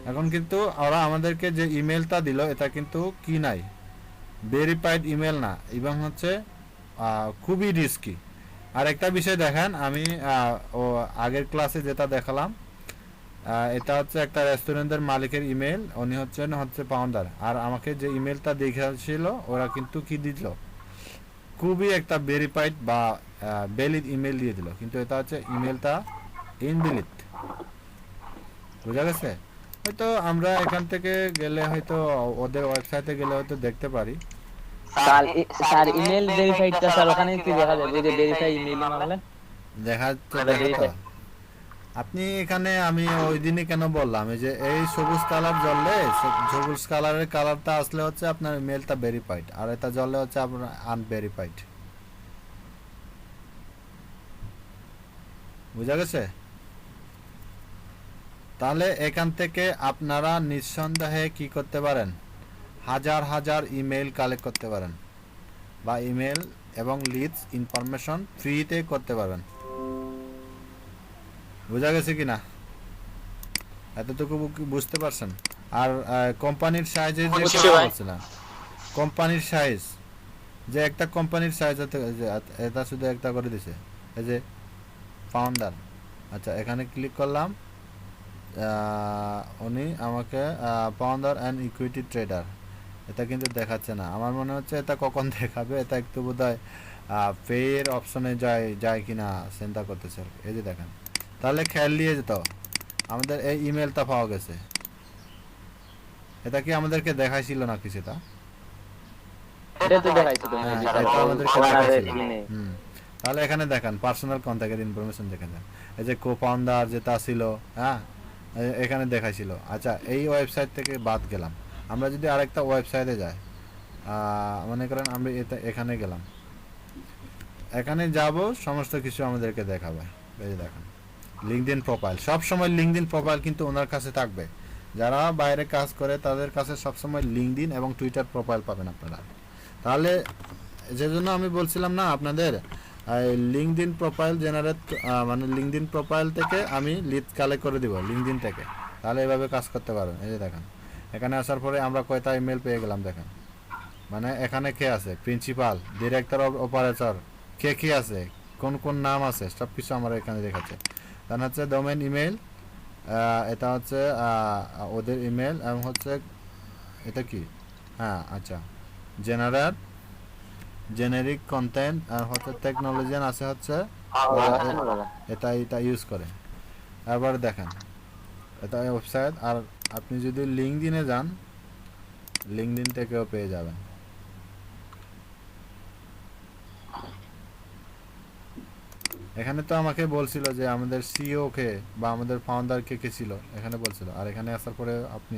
এখন কিন্তু ওরা আমাদেরকে যে ইমেলটা দিল এটা কিন্তু কি নাই, ভেরিফাইড ইমেল না, এবং হচ্ছে খুবই রিস্কি। আর একটা বিষয় দেখেন, আমি ও আগের ক্লাসে যেটা দেখালাম, এটা হচ্ছে একটা রেস্টুরেন্টের মালিকের ইমেল, উনি হচ্ছে ফাউন্ডার, আর আমাকে যে ইমেলটা দেখাচ্ছিল ওরা কিন্তু কি দিল, খুবই একটা ভেরিফাইড বা ভ্যালিড ইমেল দিয়ে দিল, কিন্তু এটা হচ্ছে ইমেলটা ইনভ্যালিড। বুঝা গেছে? হয়তো আমরা এখান থেকে গেলে হয়তো ওদের ওয়েবসাইটে গেলে হয়তো দেখতে পারি। স্যার ইমেল ভেরিফাইডটা স্যার ওখানে কি দেখা যাবে, যে ভেরিফাই ইমেল মারলে দেখা যাচ্ছে। আপনি এখানে, আমি ওই দিনই কেন বললাম, এই যে এই সবুজ কালার জ্বললে, সবুজ কালারের কালারটা আসলে হচ্ছে আপনার ইমেলটা ভেরিফাইড, আর এটা জ্বললে হচ্ছে আপনার আনভেরিফাইড। বুঝা গেছে? তাহলে এখান থেকে আপনারা নিঃসন্দেহে কি করতে পারেন, হাজার হাজার ইমেল কালেক্ট করতে পারেন, বা ইমেল এবং লিডস ইনফরমেশন ফ্রিতে করতে পারবেন। বুঝা গেছে কিনা? এতটুকু বুঝতে পারছেন? আর কোম্পানির সাইজে যে বলছিলাম, কোম্পানির সাইজ, যে একটা কোম্পানির সাইজ এটা শুধু একটা করে দিছে, এই যে ফাউন্ডার। আচ্ছা এখানে ক্লিক করলাম, উনি আমাকে ফাউন্ডার অ্যান্ড ইকুইটি ট্রেডার, এটা কিন্তু দেখাচ্ছে না। আমার মনে হচ্ছে এটা কখন দেখাবে, এটা একটু বোধহয় পেয়ের অপশনে যায় কিনা চিন্তা করতেছে। এই যে দেখেন, তাহলে খেয়াল দিয়ে যেত আমাদের এই ইমেলটা পাওয়া গেছে। এটা কি আমাদেরকে দেখাইছিল না কিছুটা? এটা তো দেখাইছে তো হ্যাঁ, এটা এটা আমাদেরকে ওনার দেখাইছিল। ইমেল। তাহলে এখানে দেখেন পার্সোনাল কন্ট্যাক্টের ইনফরমেশন দেখেন, এই যে কো-ফাউন্ডার যেটা ছিল, হ্যাঁ এখানে দেখাইছিল। আচ্ছা এই ওয়েবসাইট থেকে বাদ গেলাম, আমরা যদি আরেকটা ওয়েবসাইটে যাই, মনে করেন আমরা এখানে গেলাম, এখানে যাব, সমস্ত কিছু আমাদেরকে দেখাবে। এই যে দেখেন লিঙ্কডইন প্রোফাইল, সবসময় লিঙ্কডইন প্রোফাইল কিন্তু ওনার কাছে থাকবে। যারা বাইরে কাজ করে তাদের কাছে সবসময় লিঙ্কডইন এবং টুইটার প্রোফাইল পাবেন আপনারা। তাহলে যে জন্য আমি বলছিলাম না আপনাদের, লিঙ্কডইন প্রোফাইল জেনারেট, মানে লিঙ্কডইন প্রোফাইল থেকে আমি লিড কালেক্ট করে দিব লিঙ্কডইন থেকে, তাহলে এভাবে কাজ করতে পারবেন। এই যে দেখেন এখানে আসার পরে আমরা কয়টা ইমেল পেয়ে গেলাম দেখেন, মানে এখানে কে আছে, প্রিন্সিপাল, ডিরেক্টর অফ অপারেটর, কে আছে, কোন কোন নাম আছে, সব কিছু আমার এখানে দেখাচ্ছে। দেন হচ্ছে ডোমেন ইমেল, এটা হচ্ছে ওদের ইমেল এবং হচ্ছে এটা কি, হ্যাঁ আচ্ছা, জেনারিক কন্টেন্ট আর হচ্ছে টেকনোলজিয়ান আছে হচ্ছে এটা ইউজ করে। এবার দেখেন এটা ওয়েবসাইট, আর আপনি যদি লিঙ্কডইনে যান লিঙ্কডইন থেকেও পেয়ে যাবেন। এখানে তো আমাকে বলছিল যে আমাদের সিইও কে বা আমাদের ফাউন্ডার কে ছিল এখানে বলছিল, আর এখানে আসার পরে আপনি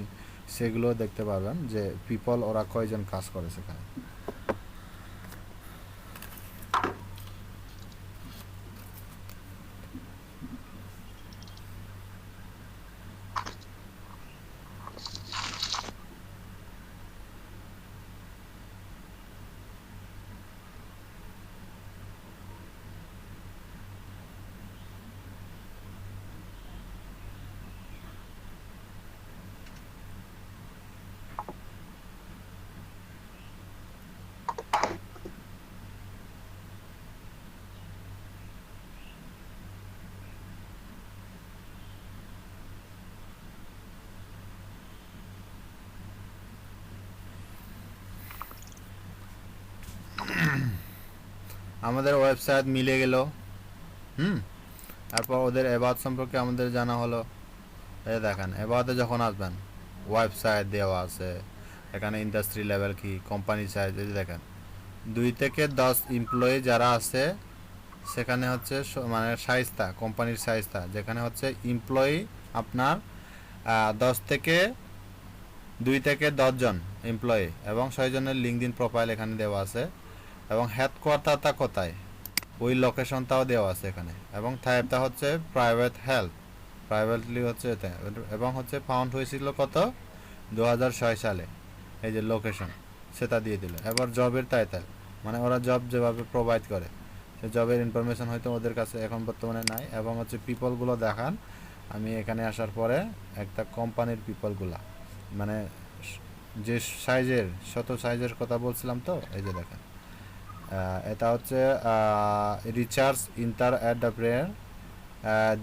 সেগুলো দেখতে পারবেন যে পিপল ওরা কয়জন কাজ করে সেখানে। আমাদের ওয়েবসাইট মিলে গেল। তারপর ওদের অ্যাবাউট সম্পর্কে আমাদের জানা হলো। এই দেখেন অ্যাবাউটে যখন আসবেন ওয়েবসাইট দেওয়া আছে, এখানে ইন্ডাস্ট্রি লেভেল কি, কোম্পানি সাইজ, এই যে দেখেন 2 থেকে 10 এমপ্লয়ি যারা আছে সেখানে হচ্ছে মানে সাইজটা কোম্পানির সাইজটা, যেখানে হচ্ছে এমপ্লয়ি আপনার 2 থেকে 10 জন এমপ্লয়ি এবং 6 জনের লিঙ্কডইন প্রোফাইল এখানে দেওয়া আছে, এবং হেডকোয়ার্টারটা কোথায় ওই লোকেশনটাও দেওয়া আছে এখানে, এবং টাইপটা হচ্ছে প্রাইভেটলি হচ্ছে এটা, এবং হচ্ছে ফাউন্ড হয়েছিল কত 2006 সালে, এই যে লোকেশন সেটা দিয়ে দিল। এবার জবের টাইটেল মানে ওরা জব যেভাবে প্রোভাইড করে সে জবের ইনফরমেশন হয়তো ওদের কাছে এখন বর্তমানে নাই, এবং হচ্ছে পিপলগুলো দেখান। আমি এখানে আসার পরে একটা কোম্পানির পিপলগুলা মানে যে সাইজের সাইজের কথা বলছিলাম, তো এই যে দেখেন এটা হচ্ছে recharge inter at the prayer,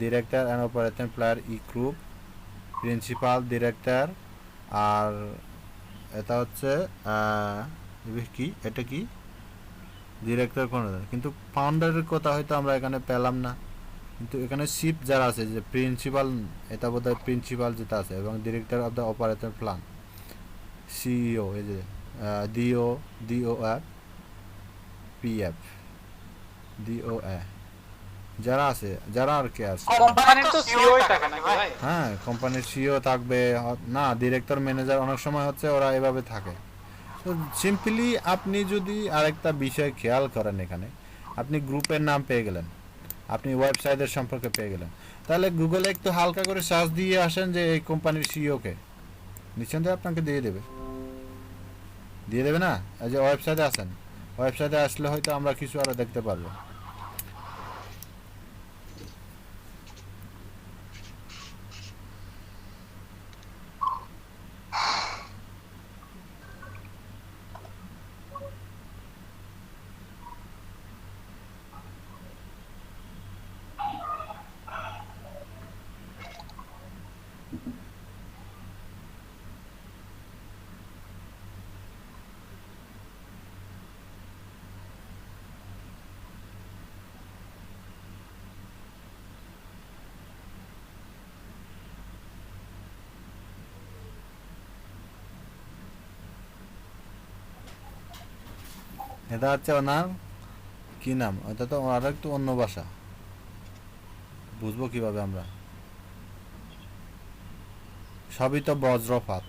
director and operating player E group, principal director, আর এটা হচ্ছে কি, এটা কি ডিরেক্টর কোনো, কিন্তু ফাউন্ডারের কথা হয়তো আমরা এখানে পেলাম না। কিন্তু এখানে শিপ যারা আছে যে প্রিন্সিপাল, এটা বোধহয় প্রিন্সিপাল যেটা আছে, এবং director of the operator plan CEO, এই যে ডিওআর পিএফ ডিওএ যারা আছে, যারা আর কে আছে, কোম্পানির তো সিইওই থাকে নাকি ভাই? হ্যাঁ কোম্পানির সিইও থাকবে না, ডিরেক্টর ম্যানেজার অনেক সময় হচ্ছে ওরা এভাবে থাকে। তো সিম্পলি আপনি যদি আরেকটা বিষয় খেয়াল করেন, এখানে আপনি গ্রুপের নাম পেয়ে গেলেন, আপনি ওয়েবসাইটের সম্পর্কে পেয়ে গেলেন, তাহলে গুগলে একটু হালকা করে সার্চ দিয়ে আসেন যে এই কোম্পানির সিইওকে, নিঃসন্দেহে আপনাকে দিয়ে দেবে না। এই যে ওয়েবসাইটে আসেন, ওয়েবসাইটে আসলে হয়তো আমরা কিছু আরও দেখতে পারবো। এটা হচ্ছে ওনার কি নাম, ওটা তো আর একটু অন্য ভাষা, বুঝবো কিভাবে আমরা, সবই তো বজ্রপাত।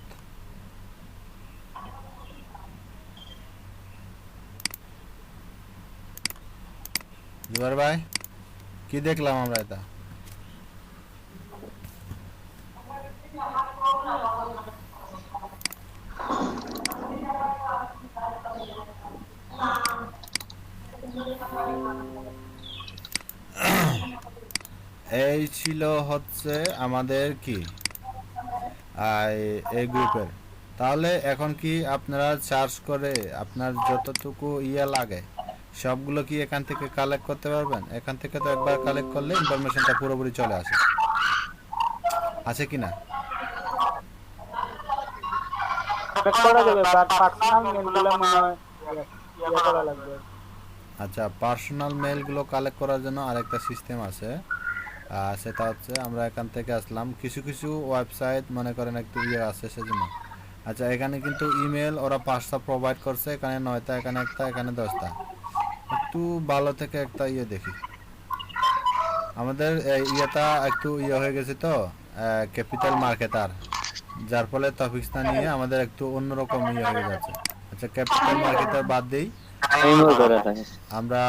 জুবার ভাই কি দেখলাম আমরা, এটা এই ছিল হচ্ছে আমাদের কি এই গ্রুপের। তাহলে এখন কি আপনারা সার্চ করে আপনার যতটুকু লাগে সবগুলো কি এখান থেকে কালেক্ট করতে পারবেন? এখান থেকে তো একবার কালেক্ট করলে ইনফরমেশনটা পুরোপুরি চলে আসে। আছে কি না? চেক করা যাবে, বাট পার্সোনাল মেলগুলো মনে হয় ইয়ে করা লাগবে। আচ্ছা, পার্সোনাল মেলগুলো কালেক্ট করার জন্য আরেকটা সিস্টেম আছে। সেটা হচ্ছে আমরা এখান থেকে আসলাম, কিছু কিছু ওয়েবসাইট মনে করেন একটু ইয়ে আছে সেজন্য। আচ্ছা, এখানে কিন্তু ইমেল ওরা 5টা প্রোভাইড করছে, এখানে 9টা, এখানে একটা, এখানে 10টা। একটু ভালো থেকে একটা ইয়ে দেখি। আমাদের ইয়েটা একটু ইয়ে হয়ে গেছে তো, ক্যাপিটাল মার্কেটার, যার ফলে টপিকসটা নিয়ে আমাদের একটু অন্যরকম ইয়ে হয়ে যাচ্ছে। আচ্ছা, ক্যাপিটাল মার্কেটার বাদ দিই, ইমেল করা থাকে। আমরা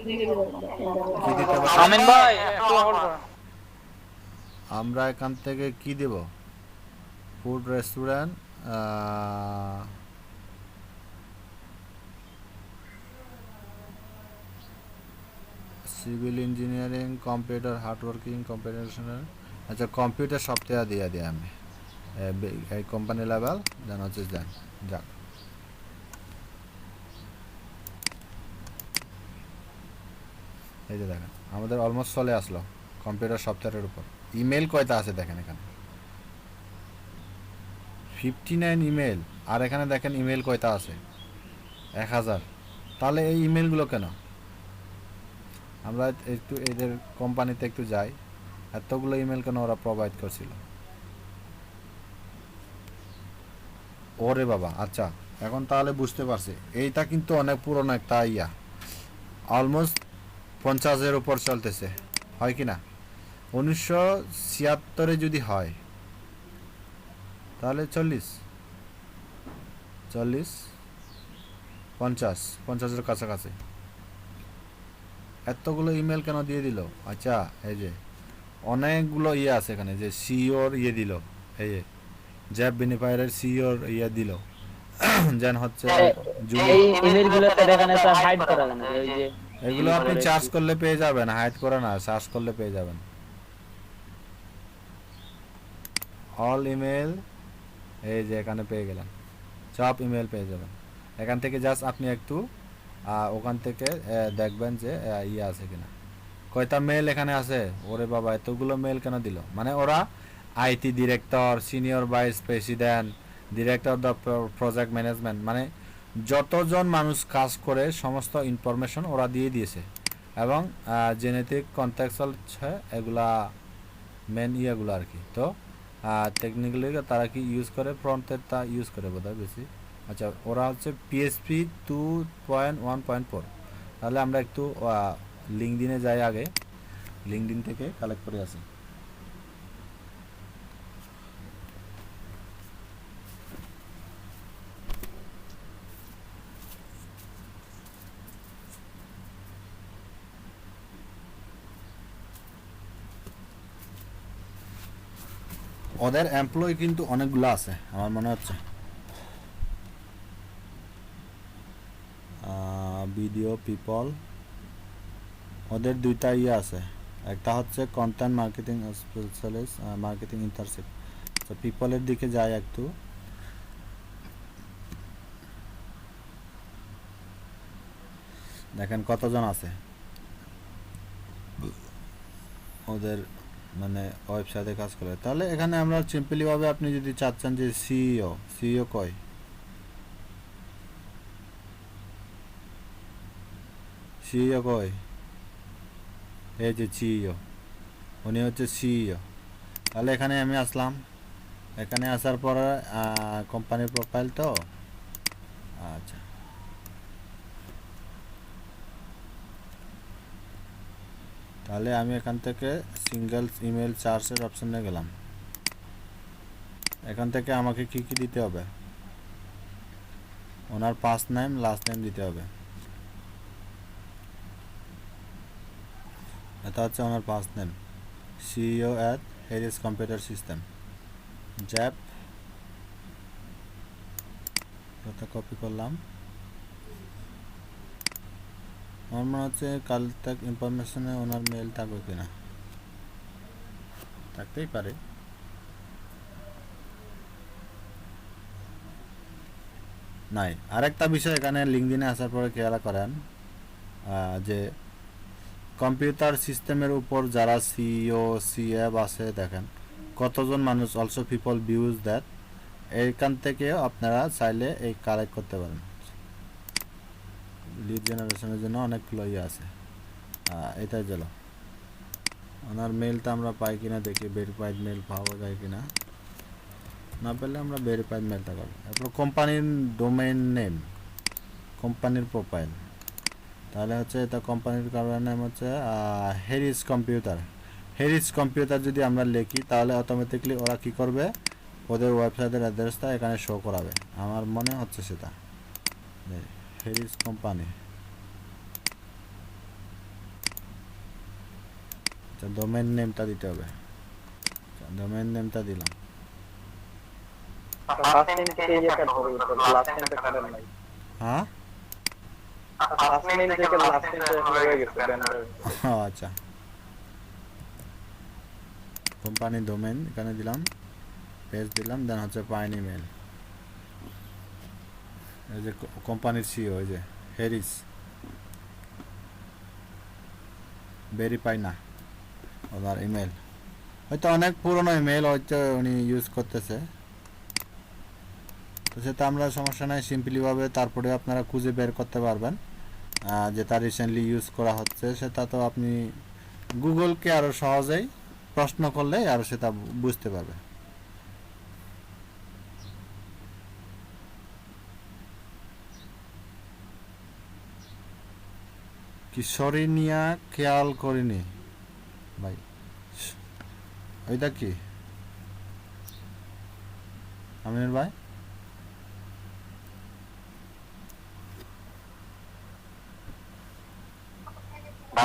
কি দিতে পারি? আমিন ভাই একটু হোল্ড করুন। আমরা এখান থেকে কি দেব? Food restaurant, civil engineering, computer hardworking, computer. আচ্ছা, কম্পিউটার সফটওয়্যার দিয়ে দিই আমি, এই কোম্পানি লেভেল দেন হচ্ছে দেন যাক। এই যে দেখেন আমাদের অলমোস্ট চলে আসলো কম্পিউটার সফটওয়্যারের উপর। ইমেল কয়টা আছে দেখেন এখানে, 59 ইমেল। আর এখানে দেখেন ইমেল কয়টা আছে, 1000। তাহলে এই ইমেলগুলো কেন? আমরা একটু এদের কোম্পানিতে একটু যাই, এতগুলো ইমেল কেন ওরা প্রোভাইড করছিল? ওরে বাবা, আচ্ছা এখন তাহলে বুঝতে পারছি। এইটা কিন্তু অনেক পুরনো একটা ইয়া, অলমোস্ট 50-এর উপর চলতেছে, হয় কি না? 1976-এ যদি হয় তাহলে 40, 50-এর কাছাকাছি। এতগুলো ইমেল কেন দিয়ে দিল? আচ্ছা, এই যে অনেকগুলো ইয়ে আছে এখানে, যে সিওর ইয়ে দিল, এই যে জ্যাব বেনিফায়ারের সিওর ইয়ে দিল, যেন হচ্ছে এই ইমেল গুলোতে দেখানো স্যার হাইড করা কেন? ওই যে এগুলো আপনি চার্জ করলে পেয়ে যাবেন, হাইড করে না, সার্চ করলে পেয়ে যাবেন। অল ইমেল, এই যে এখানে পেয়ে গেলেন, সব ইমেল পেয়ে যাবেন। এখান থেকে জাস্ট আপনি একটু ওখান থেকে দেখবেন যে ইয়ে আছে কিনা, কয়টা মেল এখানে আছে। ওরে বাবা, এতগুলো মেল কেন দিল? মানে ওরা IT director, senior vice president, director of project management, মানে যতজন মানুষ কাজ করে সমস্ত ইনফরমেশন ওরা দিয়ে দিয়েছে। এবং জেনেটিক কন্ট্যাক্টুয়াল এগুলা মেন ইয়েগুলো আর কি। তো টেকনিক্যালি তারা কি ইউজ করে? ফ্রন্টেরটা ইউজ করে বোধহয় বেশি। আচ্ছা, ওরা হচ্ছে পিএসপি 2.1.4। তাহলে আমরা একটু লিঙ্কডিনে যাই, আগে লিঙ্কডিন থেকে কালেক্ট করে আসি। ওদের এমপ্লয়ি কিন্তু অনেকগুলো আছে আমার মনে হচ্ছে। ভিডিও পিপল, ওদের দুইটা ইয়ে আছে, একটা হচ্ছে content marketing specialist, marketing internship. তো পিপলের দিকে যাই একটু, দেখেন কতজন আছে ওদের মানে ওয়েবসাইটে কাজ করে। তাহলে এখানে আমরা সিম্পলি ভাবে, আপনি যদি চাচ্ছেন যে সিইও কয়, সিইও কয়, এই যে সিইও, উনি হচ্ছে সিইও। তাহলে এখানে আমি আসলাম, এখানে আসার পরে কোম্পানির প্রোফাইল তো, আচ্ছা তাহলে আমি এখান থেকে সিঙ্গেল ইমেল চার্জের অপশনে গেলাম। এখান থেকে আমাকে কি কি দিতে হবে? ওনার ফার্স্ট নেম, লাস্ট নেম দিতে হবে। এটা হচ্ছে ওনার ফার্স্ট নেম, সিইও এট হেরিস কম্পিউটার সিস্টেম, জ্যাপ। এটা কপি করলাম। আমার মনে হচ্ছে কন্ট্যাক্ট ইনফরমেশনে ওনার মেল থাকবে কিনা, থাকতেই পারে। নাই, আরেকটা বিষয় এখানে লিঙ্কডিনে আসার পরে খেয়াল করেন যে কম্পিউটার সিস্টেমের উপর যারা সিইও সিএফ আছে দেখেন কতজন মানুষ অলসো পিপল ভিউজ দ্যাট এইখান থেকে আপনারা চাইলে এই কালেক্ট করতে পারেন লিড জেনারেশনের জন্য অনেকগুলো ইয়ে আছে এটাই গেল ওনার মেলটা আমরা পাই কিনা দেখি ভেরিফাইড মেল পাওয়া যায় কিনা না পেলে আমরা ভেরিফাইড মেলটা করব এরপর কোম্পানির ডোমেইন নেম কোম্পানির প্রোফাইল তাহলে হচ্ছে এটা কোম্পানির কারণে নাম হচ্ছে হেরিস কম্পিউটার যদি আমরা লিখি তাহলে অটোমেটিকলি ওরা কি করবে ওদের ওয়েবসাইটের অ্যাড্রেসটা এখানে শো করাবে আমার মনে হচ্ছে সেটা হেরিস কোম্পানি ডোমেইন নেমটা দিতে হবে ডোমেইন নেমটা দিলাম ফার্স্ট নেম থেকে এটা হবে লাস্ট নেমটা কারেন্ট নাই হ্যাঁ ফার্স্ট নেম থেকে লাস্ট নেমটা হয়ে গেছে ব্যানার আচ্ছা কোম্পানি ডোমেইন এখানে দিলাম পেজ দিলাম দেন হচ্ছে পাইন ইমেল এই যে কোম্পানির সিও এই যে হেরিস ভেরিফাই না ওনার ইমেল হয়তো অনেক পুরনো ইমেল হয়তো উনি ইউজ করতেছে তো সেটা আমরা সমস্যা নাই সিম্পলিভাবে তারপরে আপনারা খুঁজে বের করতে পারবেন যেটা রিসেন্টলি ইউজ করা হচ্ছে সেটা তো আপনি গুগলকে আরও সহজেই প্রশ্ন করলে আরও সেটা বুঝতে পারবে কিশোরী নিয়া খেয়াল করিনি ভাই ওইটা কি আমিনুর ভাই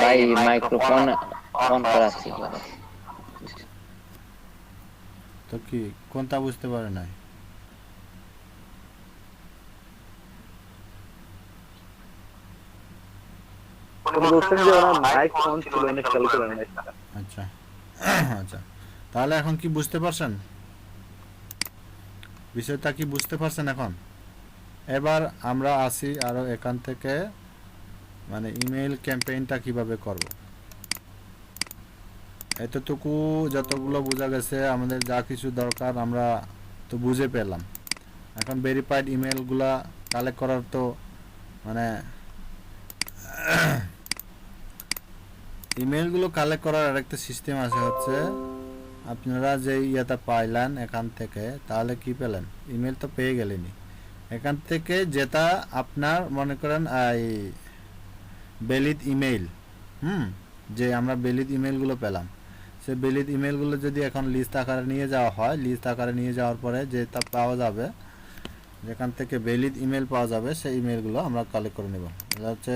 ভাই মাইক্রোফোন অন করা ছিল তো কি কোনটা বুঝতে পারে নাই বলছেন যে ওনার মাইক ফোন ছিল না খেয়াল করেন নাই আচ্ছা আচ্ছা তাহলে এখন কি বুঝতে পারছেন বিষয়টা কি বুঝতে পারছেন এখন এবার আমরা আসি আরো এখান থেকে মানে ইমেল ক্যাম্পেইনটা কিভাবে করব এতটুকু যতগুলো বোঝা গেছে আমাদের যা কিছু দরকার আমরা তো বুঝে পেলাম এখন ভেরিফাইড ইমেলগুলা কালেক্ট করার তো মানে ইমেলগুলো কালেক্ট করার আরেকটা সিস্টেম আছে হচ্ছে আপনারা যে ইয়েটা পাইলেন এখান থেকে তাহলে কি পেলেন ইমেল তো পেয়ে গেলেনি এখান থেকে যেটা আপনার মনে করেন এই ভ্যালিড ইমেল যে আমরা ভ্যালিড ইমেলগুলো পেলাম সেই ভ্যালিড ইমেলগুলো যদি এখন লিস্ট আকারে নিয়ে যাওয়া হয় লিস্ট আকারে নিয়ে যাওয়ার পরে যেটা পাওয়া যাবে যেখান থেকে ভ্যালিড ইমেল পাওয়া যাবে সেই ইমেলগুলো আমরা কালেক্ট করে নেব এটা হচ্ছে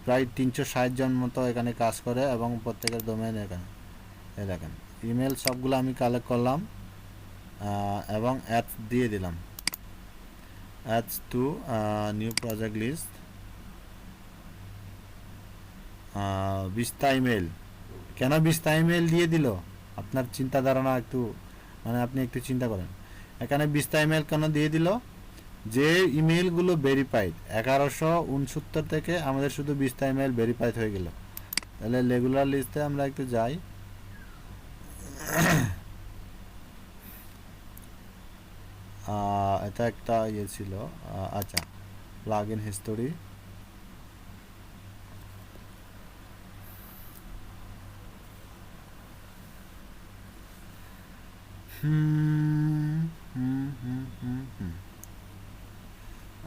প্রায় 360 জন মতো এখানে কাজ করে এবং প্রত্যেকের ডোমেইন এখানে এই দেখেন ইমেল সবগুলো আমি কালেক্ট করলাম এবং অ্যাড দিয়ে দিলাম adds to new project list 20টা ইমেল কেন 20টা ইমেল দিয়ে দিল আপনার চিন্তা ধারণা একটু মানে আপনি একটু চিন্তা করেন এখানে 20টা ইমেল কেন দিয়ে দিল যে ইমেলগুলো ভেরিফাইড 1169 থেকে আমাদের শুধু 20টা ইমেল ভেরিফাইড হয়ে গেল তাহলে রেগুলার লিস্টে আমরা একটু যাই এটা একটা ইয়ে ছিল আচ্ছা প্লাগ ইন হিস্টোরি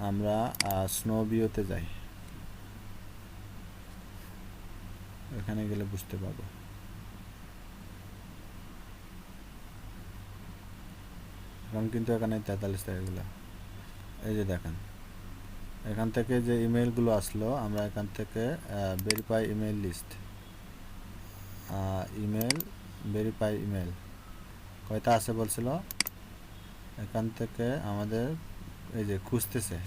আমরা স্নো ভিউতে যাই এখানে গেলে বুঝতে পারবো এখন কিন্তু এখানে 43 টাকাগুলো এই যে দেখেন এখান থেকে যে ইমেলগুলো আসলো আমরা এখান থেকে verify email list email verify email কয়টা আছে বলছিল এখান থেকে আমাদের এই যে খুঁজতেছে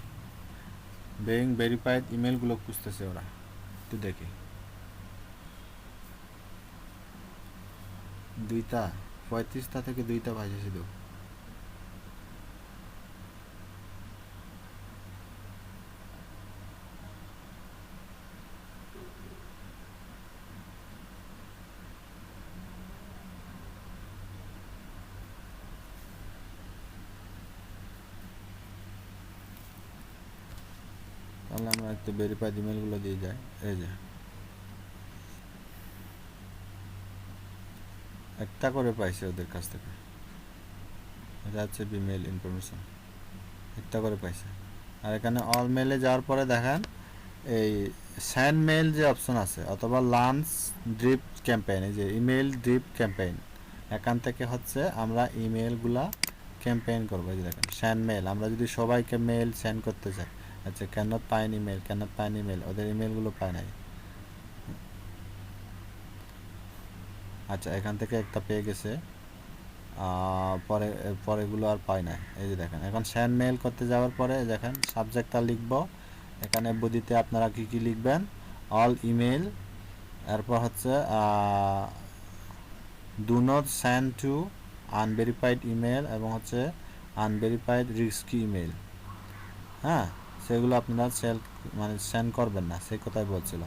বেইং ভেরিফাইড ইমেলগুলো খুঁজতেছে ওরা একটু দেখি 2টা 35টা থেকে 2টা পাইছে শুধু তাহলে আমরা একটু ভেরিফাইড ইমেলগুলো দিয়ে যাই। এই যে একটা করে পাইছে ওদের কাছ থেকে, এটা হচ্ছে বিমেল ইনফরমেশন, একটা করে পাইছে। আর এখানে অল মেলে যাওয়ার পরে দেখেন এই সেন্ড মেল যে অপশন আছে অথবা লাঞ্চ ড্রিপ ক্যাম্পেইন, এই যে ইমেল ড্রিপ ক্যাম্পেইন, এখান থেকে হচ্ছে আমরা ইমেলগুলা ক্যাম্পেইন করবো। এই যে দেখেন সেন্ড মেল, আমরা যদি সবাইকে মেল সেন্ড করতে চাই, আচ্ছা can not find email, can not find email, ওদের ইমেলগুলো পায় নাই। আচ্ছা এখান থেকে একটা পেয়ে গেছে, পরেগুলো আর পাই না। এই যে দেখেন এখন সেন্ড মেল করতে যাওয়ার পরে দেখেন সাবজেক্টটা লিখব, এখানে বডিতে আপনারা কি কি লিখবেন, অল ইমেল, এরপর হচ্ছে do not send to unverified email এবং হচ্ছে আনভেরিফাইড রিস্কি ইমেল। হ্যাঁ, সেগুলো আপনারা সেন্ড করবেন না, সেই কথাই বলছিল।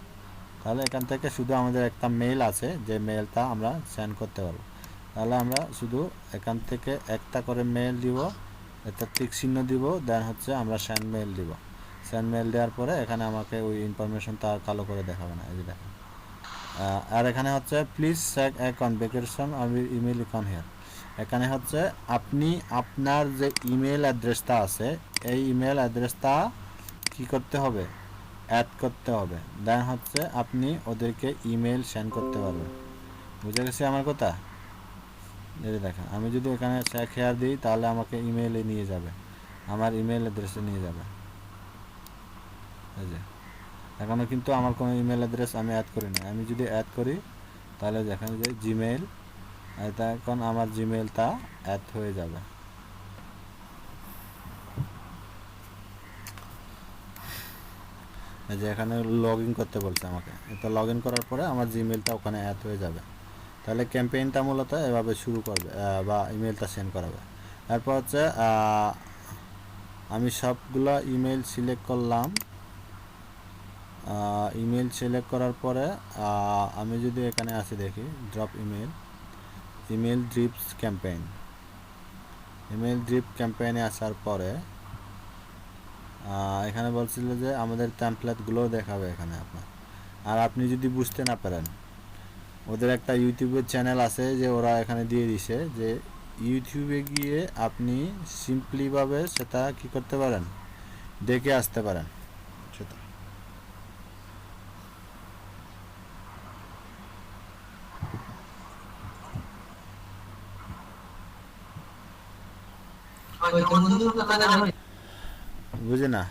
তাহলে এখান থেকে শুধু আমাদের একটা মেল আছে, যে মেলটা আমরা সেন্ড করতে পারবো। তাহলে আমরা শুধু এখান থেকে একটা করে মেল দিব, একটা টিক চিহ্ন দিব, দেন হচ্ছে আমরা সেন্ড মেল দিব। সেন্ড মেল দেওয়ার পরে এখানে আমাকে ওই ইনফরমেশনটা আর কালো করে দেখাবে না। এই যে দেখেন, আর এখানে হচ্ছে please check a configuration of email on here. এখানে হচ্ছে আপনি আপনার যে ইমেল অ্যাড্রেসটা আছে এই ইমেল অ্যাড্রেসটা কি করতে হবে, অ্যাড করতে হবে, দেন হচ্ছে আপনি ওদেরকে ইমেল সেন্ড করতে পারবেন। বুঝে গেছে আমার কথা? এই দেখেন আমি যদি এখানে চেক হেয়ার দিই তাহলে আমাকে ইমেইলে নিয়ে যাবে, আমার ইমেল অ্যাড্রেসে নিয়ে যাবে। এই যে এখনও কিন্তু আমার কোনো ইমেল অ্যাড্রেস আমি অ্যাড করি না। আমি যদি অ্যাড করি তাহলে দেখেন যে জিমেইল, এটা এখন আমার জিমেইলটা অ্যাড হয়ে যাবে। এই যে এখানে লগ ইন করতে বলছে আমাকে, এটা লগ ইন করার পরে আমার জিমেইলটা ওখানে অ্যাড হয়ে যাবে। তাহলে ক্যাম্পেইনটা মূলত এভাবে শুরু করবে বা ইমেলটা সেন্ড করাবে। তারপর হচ্ছে আমি সবগুলো ইমেল সিলেক্ট করলাম। ইমেল সিলেক্ট করার পরে আমি যদি এখানে আসি দেখি drop email drips campaign, email drip ক্যাম্পেইনে আসার পরে এখানে বলছিল যে আমাদের টেমপ্লেটগুলো দেখাবে এখানে আপনার। আর আপনি যদি বুঝতে না পারেন, ওদের একটা ইউটিউবের চ্যানেল আছে যে ওরা এখানে দিয়ে দিছে যে ইউটিউবে গিয়ে আপনি সিম্পলিভাবে সেটা কি করতে পারেন, দেখে আসতে পারেন সেটা। বুঝে না?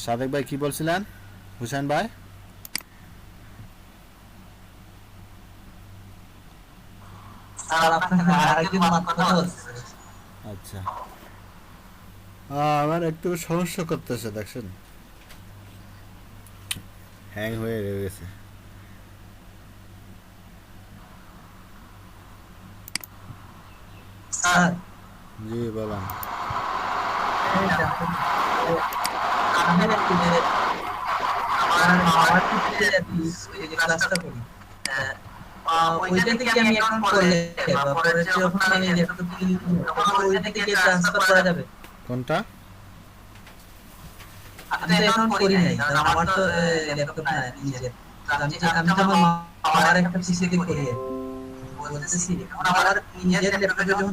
সাদেক ভাই কি বলছিলেন? হুসেন ভাই আচ্ছা, আমার একটু সমস্যা করতেছে, দেখছেন হ্যাং হয়ে গেছে। জি বলেন। ওইটা থেকে আমি এখন করলে পরে যখন আমি ল্যাপটপ কিনবো তখন ওইটা থেকে ট্রান্সফার করা যাবে কোনটা? আমি তো এখন করি নাই, কারণ আমার তো ল্যাপটপ না নিজের। আমি তো আমার একটা পিসিতে করি বলতেছি। এখন আমার নিজের ল্যাপটপে যখন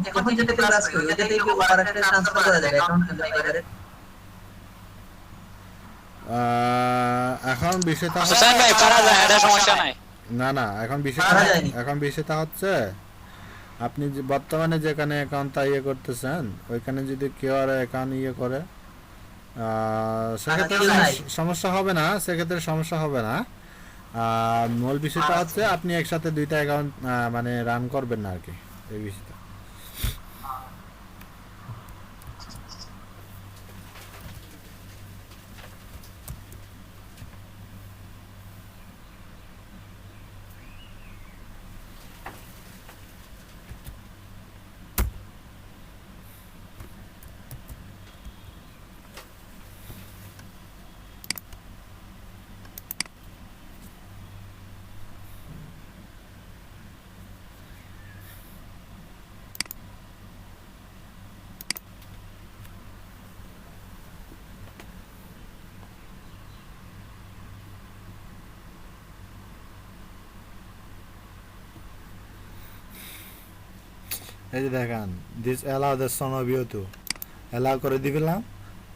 এখন যেটা ক্লাস করি ওইটা থেকে ওভার একটা ট্রান্সফার করা যাবে এখন ফাইবারে। এখন বিষয়টা হোসেন ভাই পারা যায়, এটা সমস্যা নাই। না না, এখন বিষয়টা হচ্ছে আপনি যে বর্তমানে যেখানে অ্যাকাউন্টটা ইয়ে করতেছেন ওইখানে যদি কেউ আর অ্যাকাউন্ট ইয়ে করে সেক্ষেত্রে সমস্যা হবে না, সেক্ষেত্রে সমস্যা হবে না। মূল বিষয়টা হচ্ছে আপনি একসাথে দুইটা অ্যাকাউন্ট মানে রান করবেন না আর কি, এই বিষয়টা। এই যে দেখেন this allow the Snovio to allow করে দিলাম।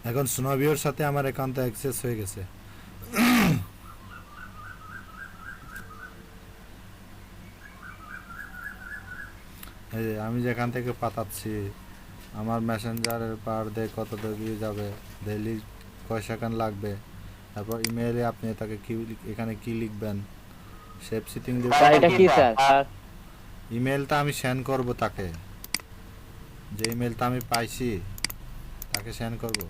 এখন সোনোভিওর সাথে আমার অ্যাকাউন্ট অ্যাক্সেস হয়ে গেছে। এই যে আমি যেখান থেকে পাঠাচ্ছি আমার মেসেঞ্জারের পার ডে কত দিয়ে যাবে, ডেইলি কয় সেকেন্ড লাগবে, তারপর ইমেইলে আপনি তাকে কি এখানে কি লিখবেন, সেভ সিটিং স্যার এটা কি স্যার? স্যার ইমেলটা আমি সেন্ড করব তাকে, যে ইমেলটা আমি পাইছি তাকে সেন্ড করব।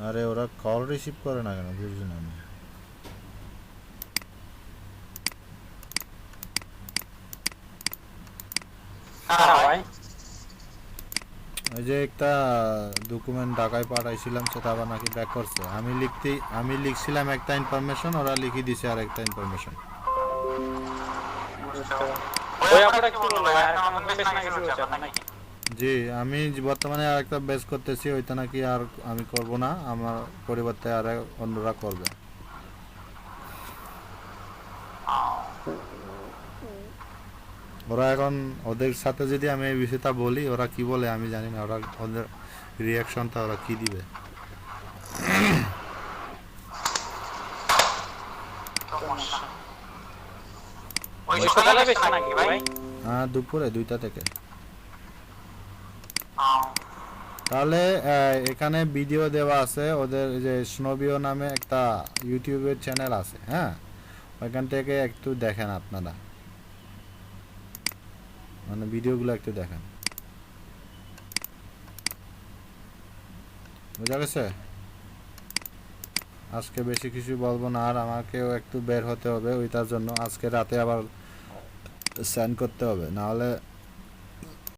আরে ওরা কল রিসিভ করে না কেন বুঝি না আমি। ভাই ওই যে একটা ডকুমেন্ট ঢাকায় পাঠাইছিলাম সেটা আবার নাকি ব্যাক করছে। আমি লিখছিলাম একটা ইনফরমেশন, ওরা লিখে দিছে আর একটা ইনফরমেশন। ওই আপনারা কি বললো ভাই আর আমার বেশ না কিছু হচ্ছে আপনার নাকি? জি আমি বর্তমানে আর একটা বেস করতেছি, ওইটা নাকি আর আমি করব না, আমার পরিবর্তে আর অন্যরা করবে। ওরা এখন ওদের সাথে যদি আমি এই বিষয়টা বলি ওরা কি বলে আমি জানি না, ওরা ওদের রিয়াকশনটা ওরা কি দিবে। ওই সকালে বেশ নাকি ভাই? হ্যাঁ দুপুরে 2টা থেকে। তাহলে এখানে ভিডিও দেওয়া আছে ওদের, যে স্নোভিও নামে একটা ইউটিউবের চ্যানেল আছে, হ্যাঁ ওইখান থেকে একটু দেখেন আপনারা, মানে ভিডিওগুলো একটু দেখেন, বুঝা গেছে? আজকে বেশি কিছু বলবো না, আর আমাকেও একটু বের হতে হবে, ওইটার জন্য আজকে রাতে আবার সেন্ড করতে হবে, না হলে